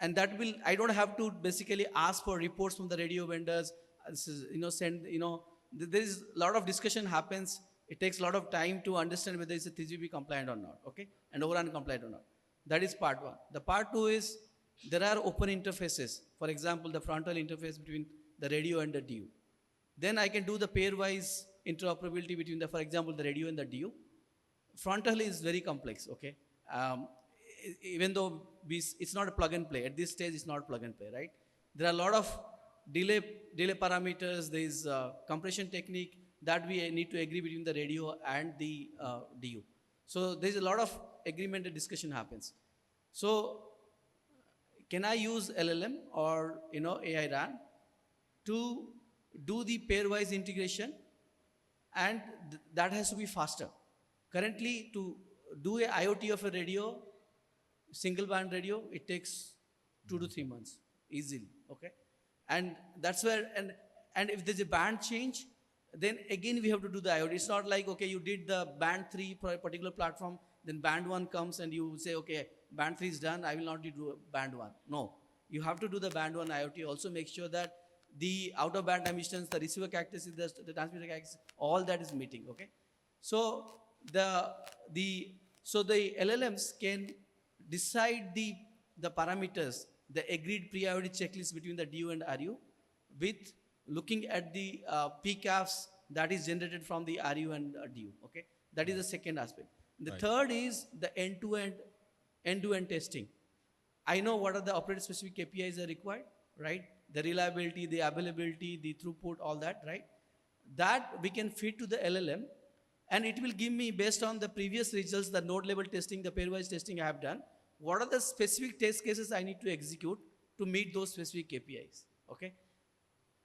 And that will, I don't have to basically ask for reports from the radio vendors, there is a lot of discussion happens. It takes a lot of time to understand whether it's a 3GPP compliant or not, okay? And ORAN compliant or not. That is part one. The part two is, there are open interfaces. For example, the frontal interface between the radio and the DU. Then I can do the pairwise interoperability between for example, the radio and the DU. Frontal is very complex, okay? Even though it's not a plug and play. At this stage, it's not plug and play, right? There are a lot of delay parameters. There is compression technique that we need to agree between the radio and the DU. So there's a lot of agreement and discussion happens. So can I use LLM or AI RAN to do the pairwise integration? And that has to be faster. Currently, to do a IoT of a radio, single band radio, it takes 2 to 3 months easily, okay? And that's where, and if there's a band change, then again we have to do the IoT. It's not like, okay, you did the band 3 for a particular platform, then band 1 comes and you say, okay, band 3 is done, I will not do band 1. No, you have to do the band 1 IoT. Also make sure that the out of band emissions, the receiver characteristics, the transmitter characteristics, all that is meeting, okay? So the LLMs can decide the parameters, the agreed pre-IoT checklist between the DU and RU with looking at the PCAFs that is generated from the RU and DU, okay? That is the second aspect. The third is the end-to-end testing. I know what are the operator-specific KPIs are required, right? The reliability, the availability, the throughput, all that, right? That we can feed to the LLM, and it will give me, based on the previous results, the node level testing, the pairwise testing I have done, what are the specific test cases I need to execute to meet those specific KPIs, okay?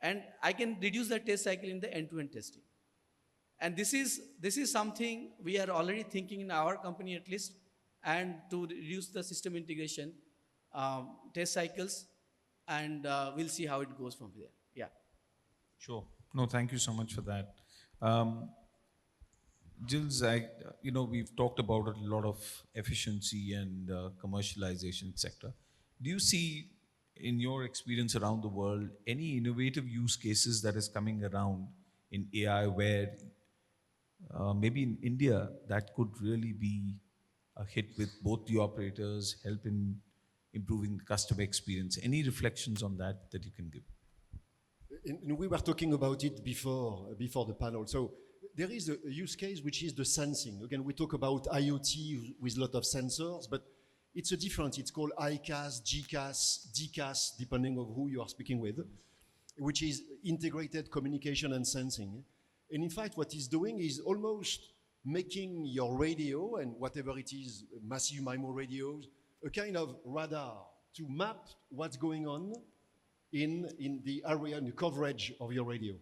And I can reduce the test cycle in the end-to-end testing. And this is something we are already thinking in our company at least, and to reduce the system integration test cycles, and we'll see how it goes from there. Yeah. Sure. No, thank you so much for that. Gilles, we've talked about a lot of efficiency and commercialization, etc. Do you see, in your experience around the world, any innovative use cases that is coming around in AI where maybe in India that could really be a hit with both the operators, help in improving the customer experience? Any reflections on that you can give? We were talking about it before the panel. So there is a use case which is the sensing. Again, we talk about IoT with a lot of sensors, but it's a difference. It's called ICAS, GCAS, DCAS, depending on who you are speaking with, which is integrated communication and sensing. And in fact, what it's doing is almost making your radio, and whatever it is, massive MIMO radios, a kind of radar to map what's going on in the area and the coverage of your radio.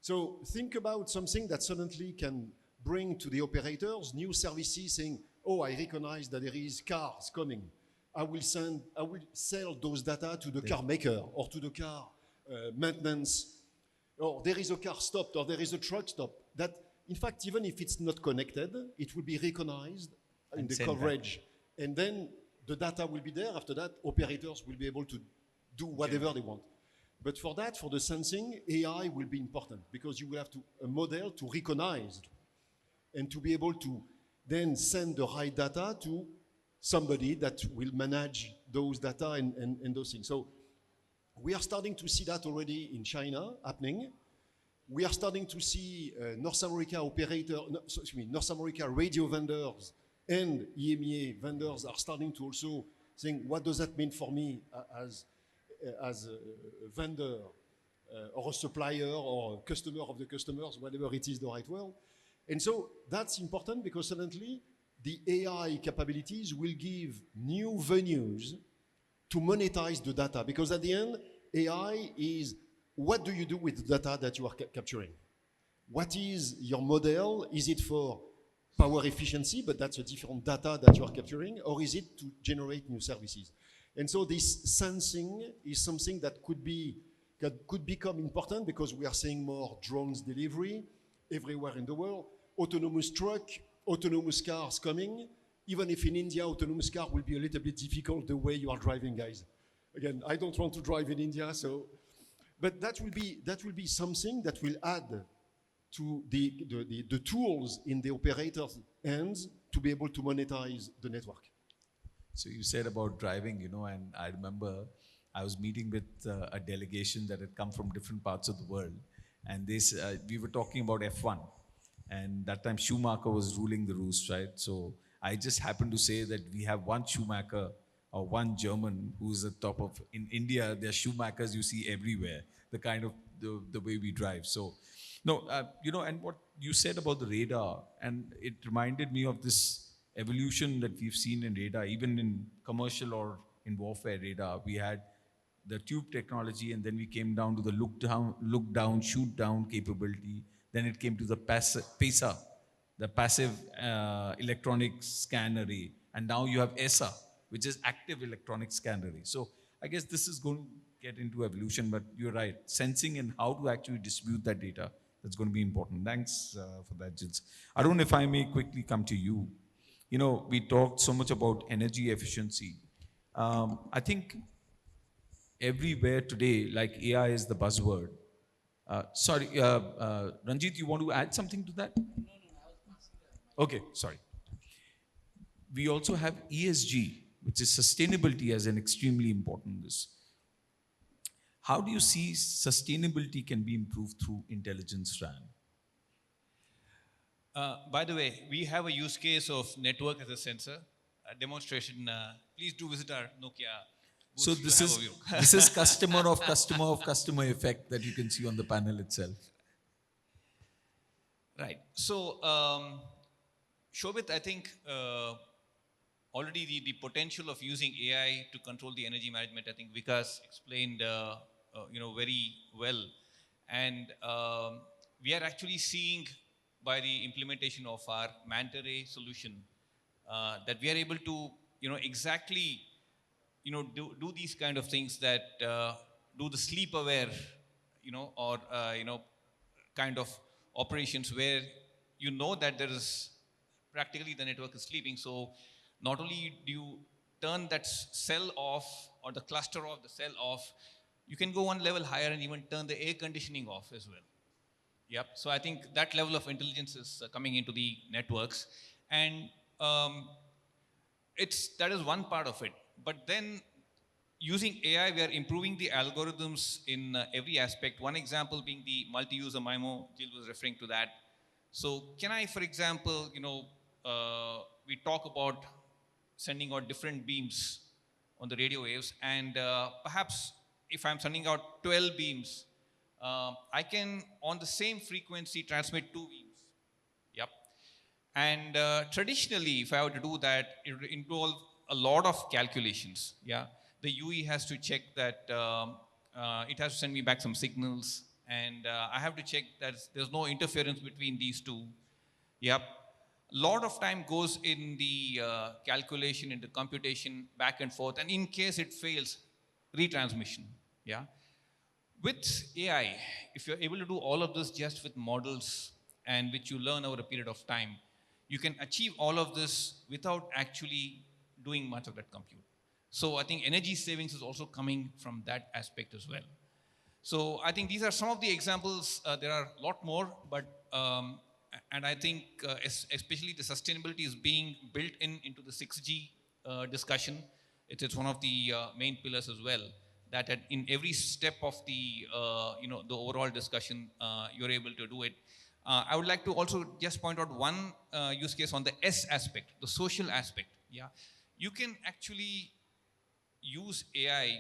So think about something that suddenly can bring to the operators new services saying, oh, I recognize that there is cars coming. I will sell those data to the car maker or to the car maintenance, or there is a car stopped or there is a truck stopped. That, in fact, even if it's not connected, it will be recognized in the coverage. Back. And then the data will be there. After that, operators will be able to do whatever they want. But for that, for the sensing, AI will be important because you will have a model to recognize and to be able to then send the right data to somebody that will manage those data and those things. So we are starting to see that already in China happening. We are starting to see North America North America radio vendors and EMEA vendors are starting to also think, what does that mean for me as a vendor or a supplier or a customer of the customers, whatever it is the right word. And so that's important because suddenly the AI capabilities will give new venues to monetize the data. Because at the end, AI is what do you do with the data that you are capturing? What is your model? Is it for power efficiency, but that's a different data that you are capturing, or is it to generate new services? And so this sensing is something that could become important because we are seeing more drones delivery everywhere in the world, autonomous truck, autonomous cars coming, even if in India, autonomous car will be a little bit difficult the way you are driving, guys. Again, I don't want to drive in India, so, but that will be something that will add to the tools in the operator's hands to be able to monetize the network. So you said about driving, and I remember I was meeting with a delegation that had come from different parts of the world, and we were talking about F1, and that time Schumacher was ruling the roost, right? So I just happened to say that we have one Schumacher or one German who's at top of. In India, there are Schumachers you see everywhere. The kind of the way we drive. So, no, and what you said about the radar, and it reminded me of this evolution that we've seen in radar, even in commercial or in warfare radar. We had the tube technology, and then we came down to the look down, shoot down capability. Then it came to the PESA, the passive electronic scan array, and now you have ESA, which is active electronic scan array. So I guess this is going to get into evolution, but you're right, sensing and how to actually distribute that data, that's going to be important. Thanks for that, Jits. Arun, if I may quickly come to you. We talked so much about energy efficiency. I think everywhere today, like AI is the buzzword. Sorry, Ranjit, you want to add something to that? No, I was passing the mic. Okay, sorry. We also have ESG, which is sustainability, as an extremely important this. How do you see sustainability can be improved through intelligence RAN? By the way, we have a use case of network as a sensor, a demonstration. Please do visit our Nokia booth. So this is customer of customer effect that you can see on the panel itself. Right. So, Shobit, I think already the potential of using AI to control the energy management, I think Vikas explained very well. And we are actually seeing by the implementation of our Manta-Ray solution that we are able to exactly do these kind of things that do the sleep aware or kind of operations where that there is practically the network is sleeping. So not only do you turn that cell off or the cluster of the cell off, you can go one level higher and even turn the air conditioning off as well. Yep. So I think that level of intelligence is coming into the networks, and that is one part of it. But then using AI, we are improving the algorithms in every aspect. One example being the multi-user MIMO. Jill was referring to that. So can I, for example, we talk about sending out different beams on the radio waves, and perhaps if I'm sending out 12 beams, I can, on the same frequency, transmit 2 beams. Yep. And traditionally, if I were to do that, it would involve a lot of calculations. Yeah. The UE has to check that it has to send me back some signals, and I have to check that there's no interference between these two. Yep. A lot of time goes in the calculation, into computation, back and forth, and in case it fails, retransmission. Yeah. With AI, if you're able to do all of this just with models and which you learn over a period of time, you can achieve all of this without actually doing much of that compute. So I think energy savings is also coming from that aspect as well. So I think these are some of the examples. There are a lot more, but and I think especially the sustainability is being built into the 6G discussion. It's one of the main pillars as well. That in every step of the the overall discussion, you're able to do it. I would like to also just point out one use case on the S aspect, the social aspect. Yeah, you can actually use AI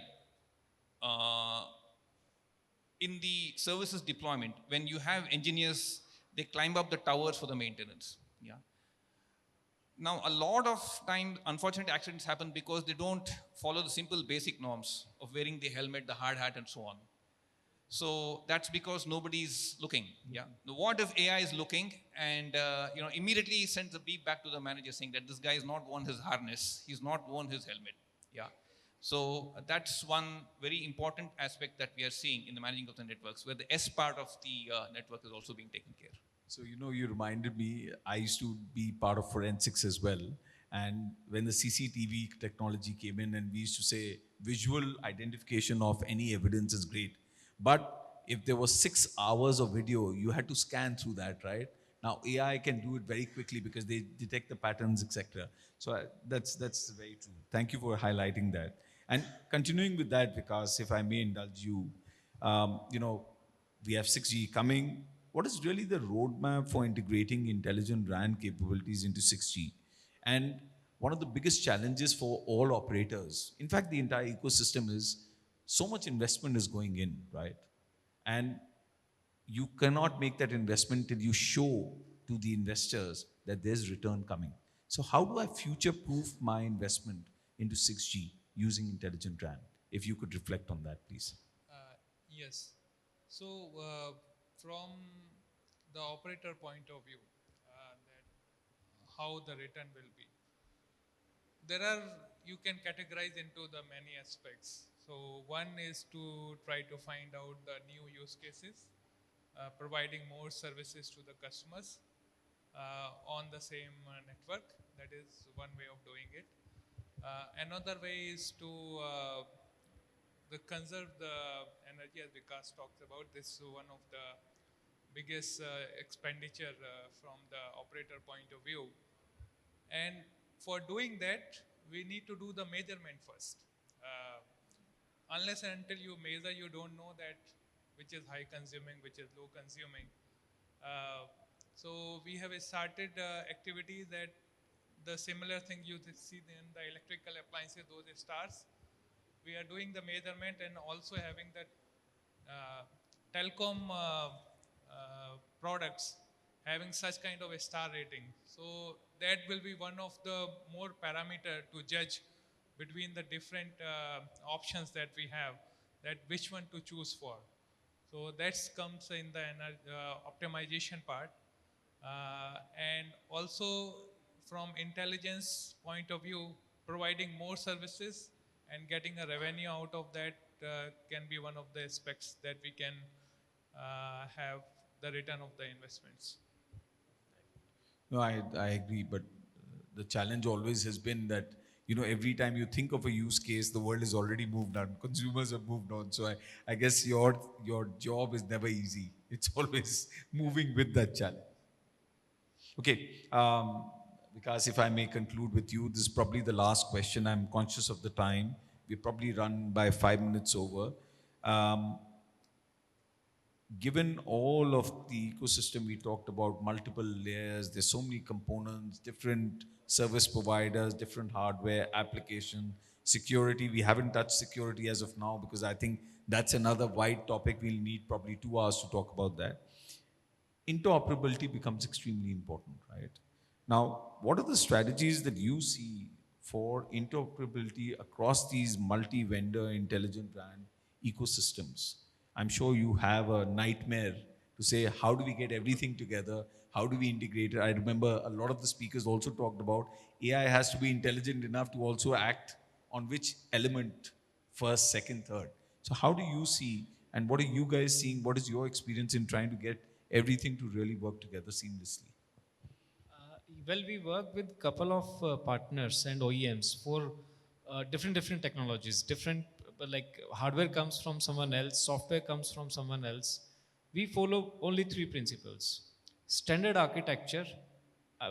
in the services deployment. When you have engineers, they climb up the towers for the maintenance. Yeah. Now, a lot of time, unfortunate accidents happen because they don't follow the simple basic norms of wearing the helmet, the hard hat, and so on. So that's because nobody's looking. Yeah. Now, what if AI is looking and immediately sends a beep back to the manager saying that this guy has not worn his harness, he's not worn his helmet. Yeah. So that's one very important aspect that we are seeing in the managing of the networks, where the S part of the network is also being taken care. So, you reminded me, I used to be part of forensics as well. And when the CCTV technology came in, and we used to say visual identification of any evidence is great. But if there was 6 hours of video, you had to scan through that, right? Now AI can do it very quickly because they detect the patterns, etc. So that's very true. Thank you for highlighting that. And continuing with that, Vikas, if I may indulge you, you know, we have 6G coming. What is really the roadmap for integrating intelligent RAN capabilities into 6G? And one of the biggest challenges for all operators, in fact, the entire ecosystem, is so much investment is going in, right? And you cannot make that investment till you show to the investors that there's return coming. So how do I future-proof my investment into 6G using intelligent RAN? If you could reflect on that, please. Yes. So, from the operator point of view, that how the return will be, there are, you can categorize into the many aspects. So one is to try to find out the new use cases, providing more services to the customers on the same network. That is one way of doing it. Another way is to conserve the energy, as Vikas talks about. This is one of the biggest expenditure from the operator point of view. And for doing that, we need to do the measurement first. Unless and until you measure, you don't know that which is high consuming, which is low consuming. So we have started activities that the similar thing you see in the electrical appliances, those stars. We are doing the measurement and also having the telecom products having such kind of a star rating. So that will be one of the more parameter to judge between the different options that we have, that which one to choose for. So that comes in the optimization part. And also from intelligence point of view, providing more services and getting a revenue out of that can be one of the aspects that we can have the return of the investments. No, I agree, but the challenge always has been that, every time you think of a use case, the world has already moved on. Consumers have moved on. So I guess your job is never easy. It's always moving with that challenge. Okay, because if I may conclude with you, this is probably the last question. I'm conscious of the time. We probably run by 5 minutes over. Um, Given all of the ecosystem we talked about, multiple layers, there's so many components, different service providers, different hardware, application, security. We haven't touched security as of now because I think that's another wide topic. We'll need probably 2 hours to talk about that. Interoperability becomes extremely important, right? Now, what are the strategies that you see for interoperability across these multi-vendor intelligent RAN ecosystems? I'm sure you have a nightmare to say, how do we get everything together? How do we integrate it? I remember a lot of the speakers also talked about AI has to be intelligent enough to also act on which element first, second, third. So how do you see, and what are you guys seeing? What is your experience in trying to get everything to really work together seamlessly? Well, we work with couple of partners and OEMs for different technologies. Different like hardware comes from someone else, software comes from someone else. We follow only three principles: standard architecture,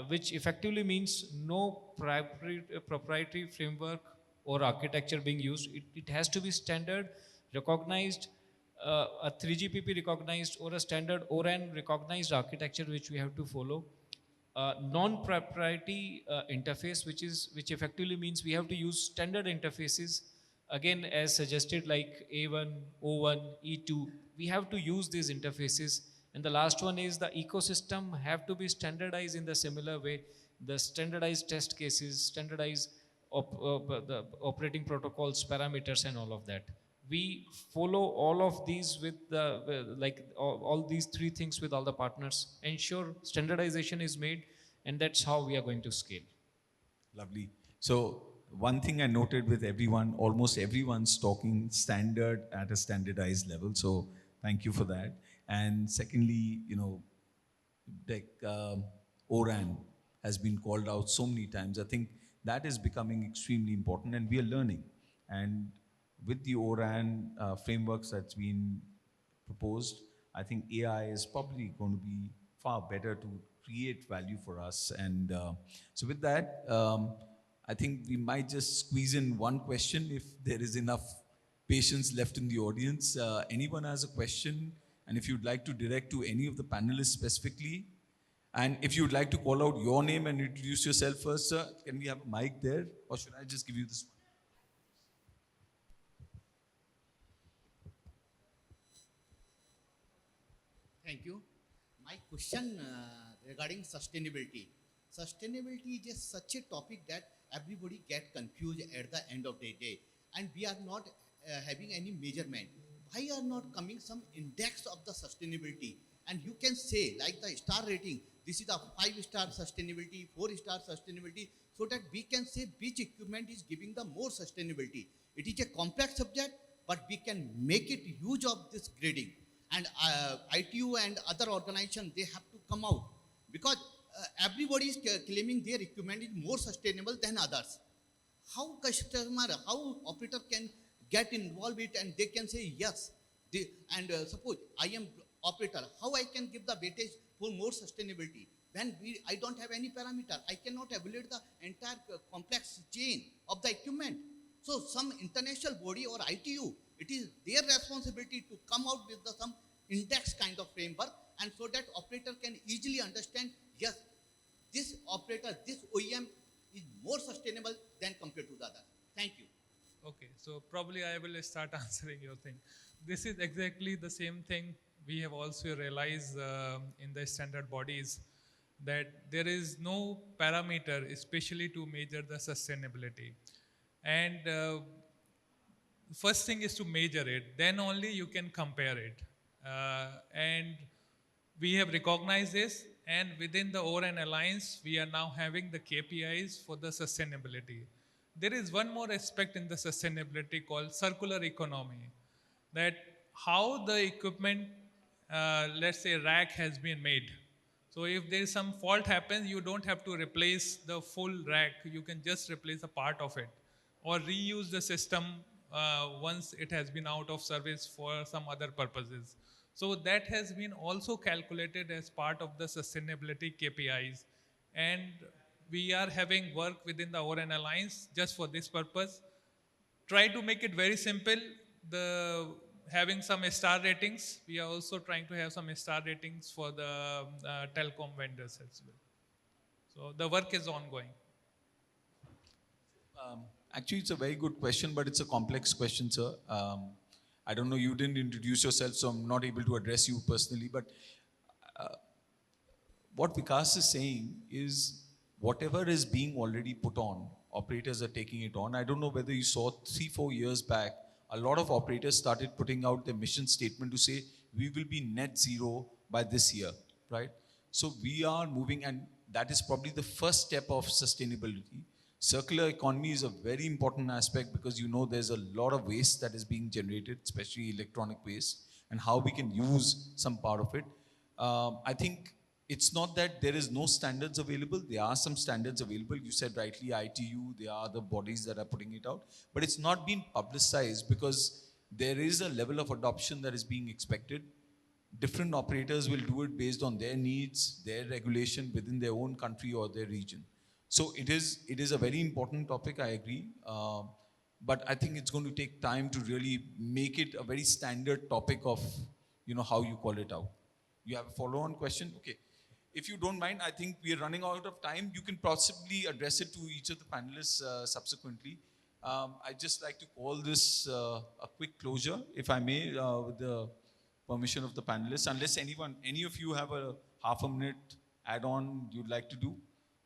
which effectively means no proprietary framework or architecture being used. It has to be standard, recognized, a 3GPP recognized, or a standard ORAN recognized architecture which we have to follow. Non-proprietary interface, which effectively means we have to use standard interfaces, again as suggested, like A1, O1, E2. We have to use these interfaces. And the last one is the ecosystem have to be standardized in the similar way. the standardized test cases, standardized the operating protocols, parameters, and all of that. We follow all of these with like all these three things with all the partners, ensure standardization is made, and that's how we are going to scale. Lovely. So one thing I noted with everyone, almost everyone's talking standard at a standardized level. So thank you for that. And secondly, like ORAN has been called out so many times. I think that is becoming extremely important, and we are learning. And with the ORAN frameworks that's been proposed, I think AI is probably going to be far better to create value for us. And so, with that, I think we might just squeeze in one question if there is enough patience left in the audience. Anyone has a question, and if you'd like to direct to any of the panelists specifically, and if you'd like to call out your name and introduce yourself first, sir, can we have a mic there, or should I just give you this one? Thank you. My question regarding sustainability. Sustainability is just such a topic that everybody get confused at the end of the day, and we are not having any measurement. Why are not coming some index of the sustainability? And you can say like the star rating. This is a 5-star sustainability, 4-star sustainability, so that we can say which equipment is giving the more sustainability. It is a complex subject, but we can make it use of this grading. And ITU and other organizations, they have to come out, because everybody is claiming their equipment is more sustainable than others. How customer, how operator can get involved it, and they can say yes. And suppose I am operator, how I can give the weightage for more sustainability when I don't have any parameter? I cannot evaluate the entire complex chain of the equipment. So some international body or ITU, it is their responsibility to come out with some index kind of framework, and so that operator can easily understand, yes, this operator, this OEM is more sustainable than compared to the other. Thank you. Okay, so probably I will start answering your thing. This is exactly the same thing we have also realized in the standard bodies, that there is no parameter especially to measure the sustainability. And first thing is to measure it, then only you can compare it. And we have recognized this, and within the ORAN Alliance, we are now having the KPIs for the sustainability. There is one more aspect in the sustainability called circular economy, that how the equipment, let's say rack has been made. So if there is some fault happens, you don't have to replace the full rack, you can just replace a part of it, or reuse the system once it has been out of service for some other purposes. So that has been also calculated as part of the sustainability KPIs. And we are having work within the ORAN Alliance just for this purpose. Try to make it very simple. Having some star ratings. We are also trying to have some star ratings for the telecom vendors as well. So the work is ongoing. Actually, it's a very good question, but it's a complex question, sir. I don't know, you didn't introduce yourself, so I'm not able to address you personally, but what Vikas is saying is whatever is being already put on, operators are taking it on. I don't know whether you saw 3-4 years back, a lot of operators started putting out their mission statement to say, we will be net zero by this year, right? So we are moving, and that is probably the first step of sustainability. Circular economy is a very important aspect, because there's a lot of waste that is being generated, especially electronic waste, and how we can use some part of it. I think it's not that there is no standards available. There are some standards available. You said rightly, ITU, there are the bodies that are putting it out, but it's not been publicized because there is a level of adoption that is being expected. Different operators will do it based on their needs, their regulation within their own country or their region. So it is a very important topic, I agree. But I think it's going to take time to really make it a very standard topic of, how you call it out. You have a follow-on question? Okay. If you don't mind, I think we are running out of time. You can possibly address it to each of the panelists subsequently. I'd just like to call this a quick closure, if I may, with the permission of the panelists, unless any of you have a half a minute add-on you'd like to do.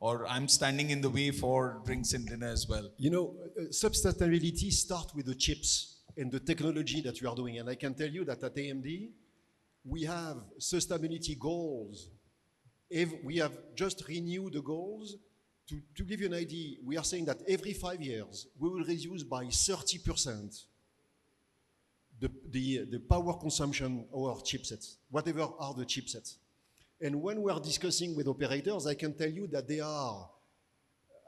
or I'm standing in the way for drinks and dinner as well? You know, sustainability starts with the chips and the technology that you are doing. And I can tell you that at AMD, we have sustainability goals. If we have just renewed the goals. To give you an idea, we are saying that every 5 years, we will reduce by 30% the power consumption of our chipsets, whatever are the chipsets. And when we are discussing with operators, I can tell you that they are,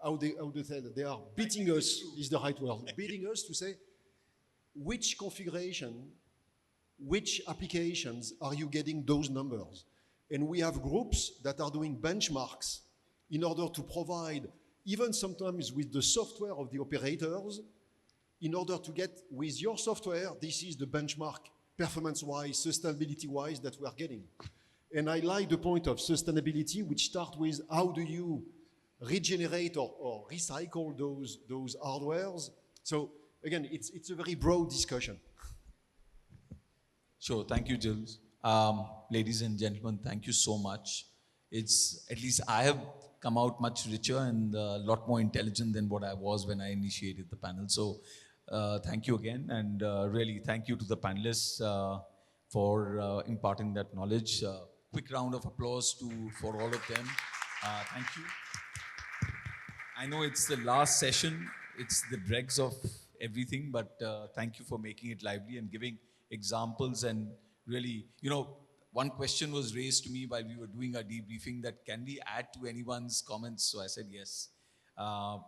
how they say that, they are beating us, is the right word, beating us to say, which configuration, which applications are you getting those numbers? And we have groups that are doing benchmarks in order to provide, even sometimes with the software of the operators, in order to get with your software, this is the benchmark performance-wise, sustainability-wise that we are getting. And I like the point of sustainability, which starts with how do you regenerate or recycle those hardwares. So again, it's a very broad discussion. Sure, thank you, Jules. Ladies and gentlemen, thank you so much. It's, at least I have come out much richer and a lot more intelligent than what I was when I initiated the panel. So thank you again, and really thank you to the panelists for imparting that knowledge. Quick round of applause for all of them. Thank you. I know it's the last session, it's the dregs of everything, but thank you for making it lively and giving examples. And really, you know, one question was raised to me while we were doing our debriefing, that can we add to anyone's comments? So I said yes,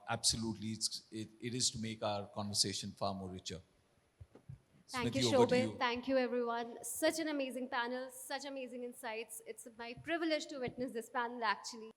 absolutely. It is to make our conversation far more richer. Thank you, Smriti, over to Shobit. you. Thank you, everyone. Such an amazing panel, such amazing insights. It's my privilege to witness this panel, actually.